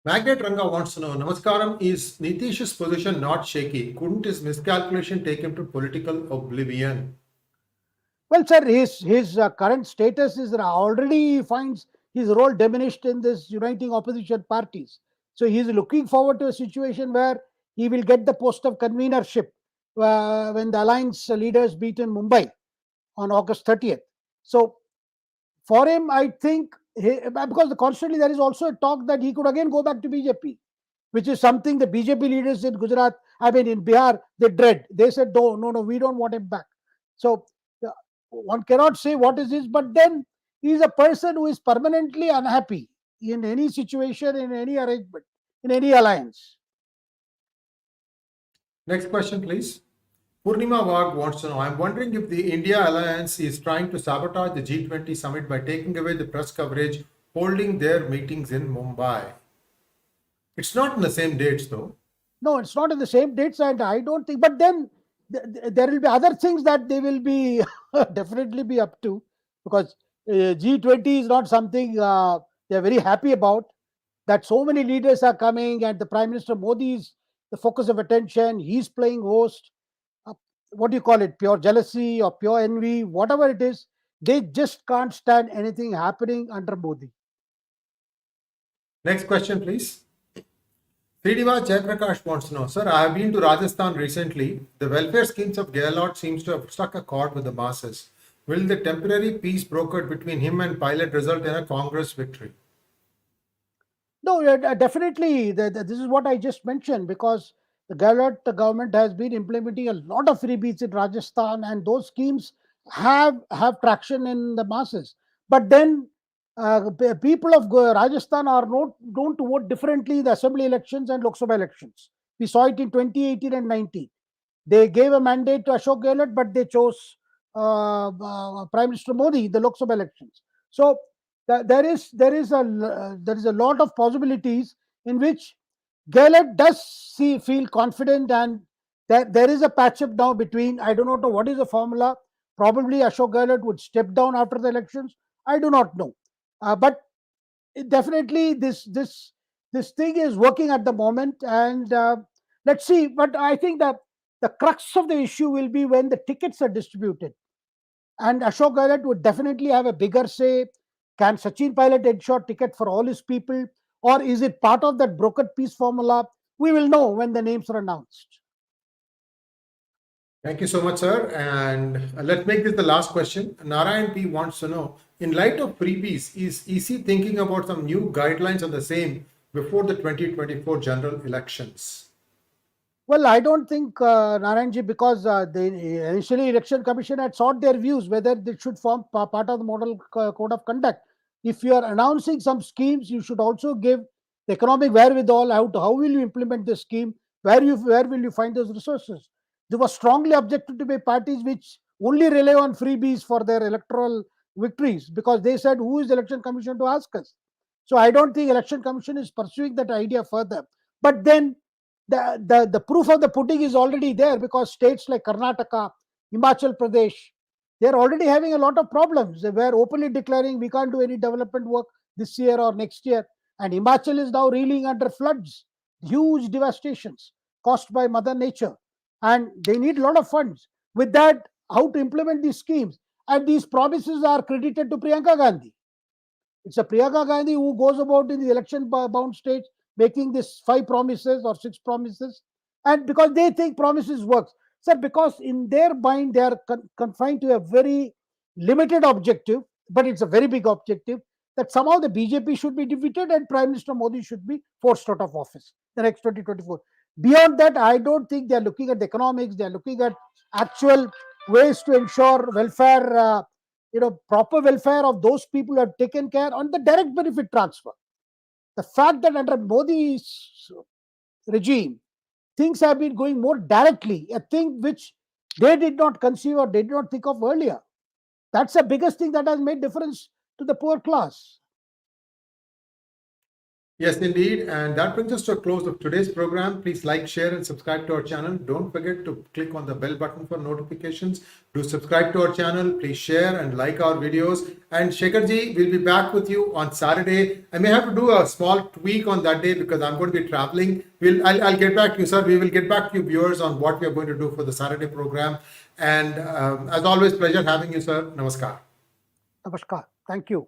Magnet Ranga wants to know, Namaskaram, is Nitish's position not shaky? Couldn't his miscalculation take him to political oblivion? Well, sir, his current status is already finds his role diminished in this uniting opposition parties. So he is looking forward to a situation where he will get the post of convenership when the alliance leaders meet in Mumbai on August 30th. So for him, I think, because constantly there is also a talk that he could again go back to BJP, which is something the BJP leaders in Gujarat, in Bihar, they dread. They said, no, we don't want him back. So one cannot say what is his, but then he is a person who is permanently unhappy in any situation, in any arrangement, in any alliance. Next question, please. Purnima Wag wants to know, I'm wondering if the India alliance is trying to sabotage the G20 summit by taking away the press coverage, holding their meetings in Mumbai. It's not in the same dates, though. No, it's not in the same dates, and I don't think. But then there will be other things that they will be definitely be up to, because G20 is not something they are very happy about. That so many leaders are coming, and the Prime Minister Modi is the focus of attention. He's playing host. What do you call it? Pure jealousy or pure envy, whatever it is. They just can't stand anything happening under Modi. Next question, please. Srinivas Jayaprakash wants to know, sir, I have been to Rajasthan recently. The welfare schemes of Gehlot seems to have struck a chord with the masses. Will the temporary peace brokered between him and Pilot result in a Congress victory? No, definitely. This is what I just mentioned because the government has been implementing a lot of freebies in Rajasthan, and those schemes have traction in the masses. But then people of Rajasthan are not known to vote differently in the assembly elections and Lok Sabha elections. We saw it in 2018 and 19. They gave a mandate to Ashok Gehlot, but they chose Prime Minister Modi in the Lok Sabha elections. So there is a lot of possibilities in which Gehlot does feel confident, and there is a patch up now between. I do not know what is the formula. Probably Ashok Gehlot would step down after the elections. I do not know, but definitely this thing is working at the moment, and let's see. But I think that the crux of the issue will be when the tickets are distributed, and Ashok Gehlot would definitely have a bigger say. Can Sachin Pilot ensure ticket for all his people, or is it part of that brokered peace formula? We will know when the names are announced. Thank you so much, sir. And let's make this the last question. Narayan P wants to know, in light of freebies, is EC thinking about some new guidelines on the same before the 2024 general elections? Well, I don't think, Narayanji, because the initially Election Commission had sought their views whether they should form part of the model code of conduct. If you are announcing some schemes, you should also give the economic wherewithal. How will you implement the scheme? Where will you find those resources? They were strongly objected to by parties which only rely on freebies for their electoral victories, because they said, "Who is the Election Commission to ask us?" So I don't think Election Commission is pursuing that idea further. But then the proof of the pudding is already there, because states like Karnataka, Himachal Pradesh, they're already having a lot of problems. They were openly declaring we can't do any development work this year or next year. And Himachal is now reeling under floods, huge devastations caused by Mother Nature. And they need a lot of funds. With that, how to implement these schemes? And these promises are credited to Priyanka Gandhi. It's a Priyanka Gandhi who goes about in the election bound states making this 5 promises or 6 promises, and because they think promises works. Sir, because in their mind they are confined to a very limited objective, but it's a very big objective, that somehow the BJP should be defeated and Prime Minister Modi should be forced out of office the next 2024. Beyond that, I don't think they are looking at the economics. They are looking at actual ways to ensure welfare. Proper welfare of those people who have taken care on the direct benefit transfer. The fact that under Modi's regime, things have been going more directly, a thing which they did not conceive or they did not think of earlier. That's the biggest thing that has made difference to the poor class. Yes, indeed. And that brings us to a close of today's program. Please like, share, and subscribe to our channel. Don't forget to click on the bell button for notifications. Do subscribe to our channel. Please share and like our videos. And Shekharji will be back with you on Saturday. I may have to do a small tweak on that day because I'm going to be traveling. I'll get back to you, sir. We will get back to you, viewers, on what we are going to do for the Saturday program. And as always, pleasure having you, sir. Namaskar. Namaskar. Thank you.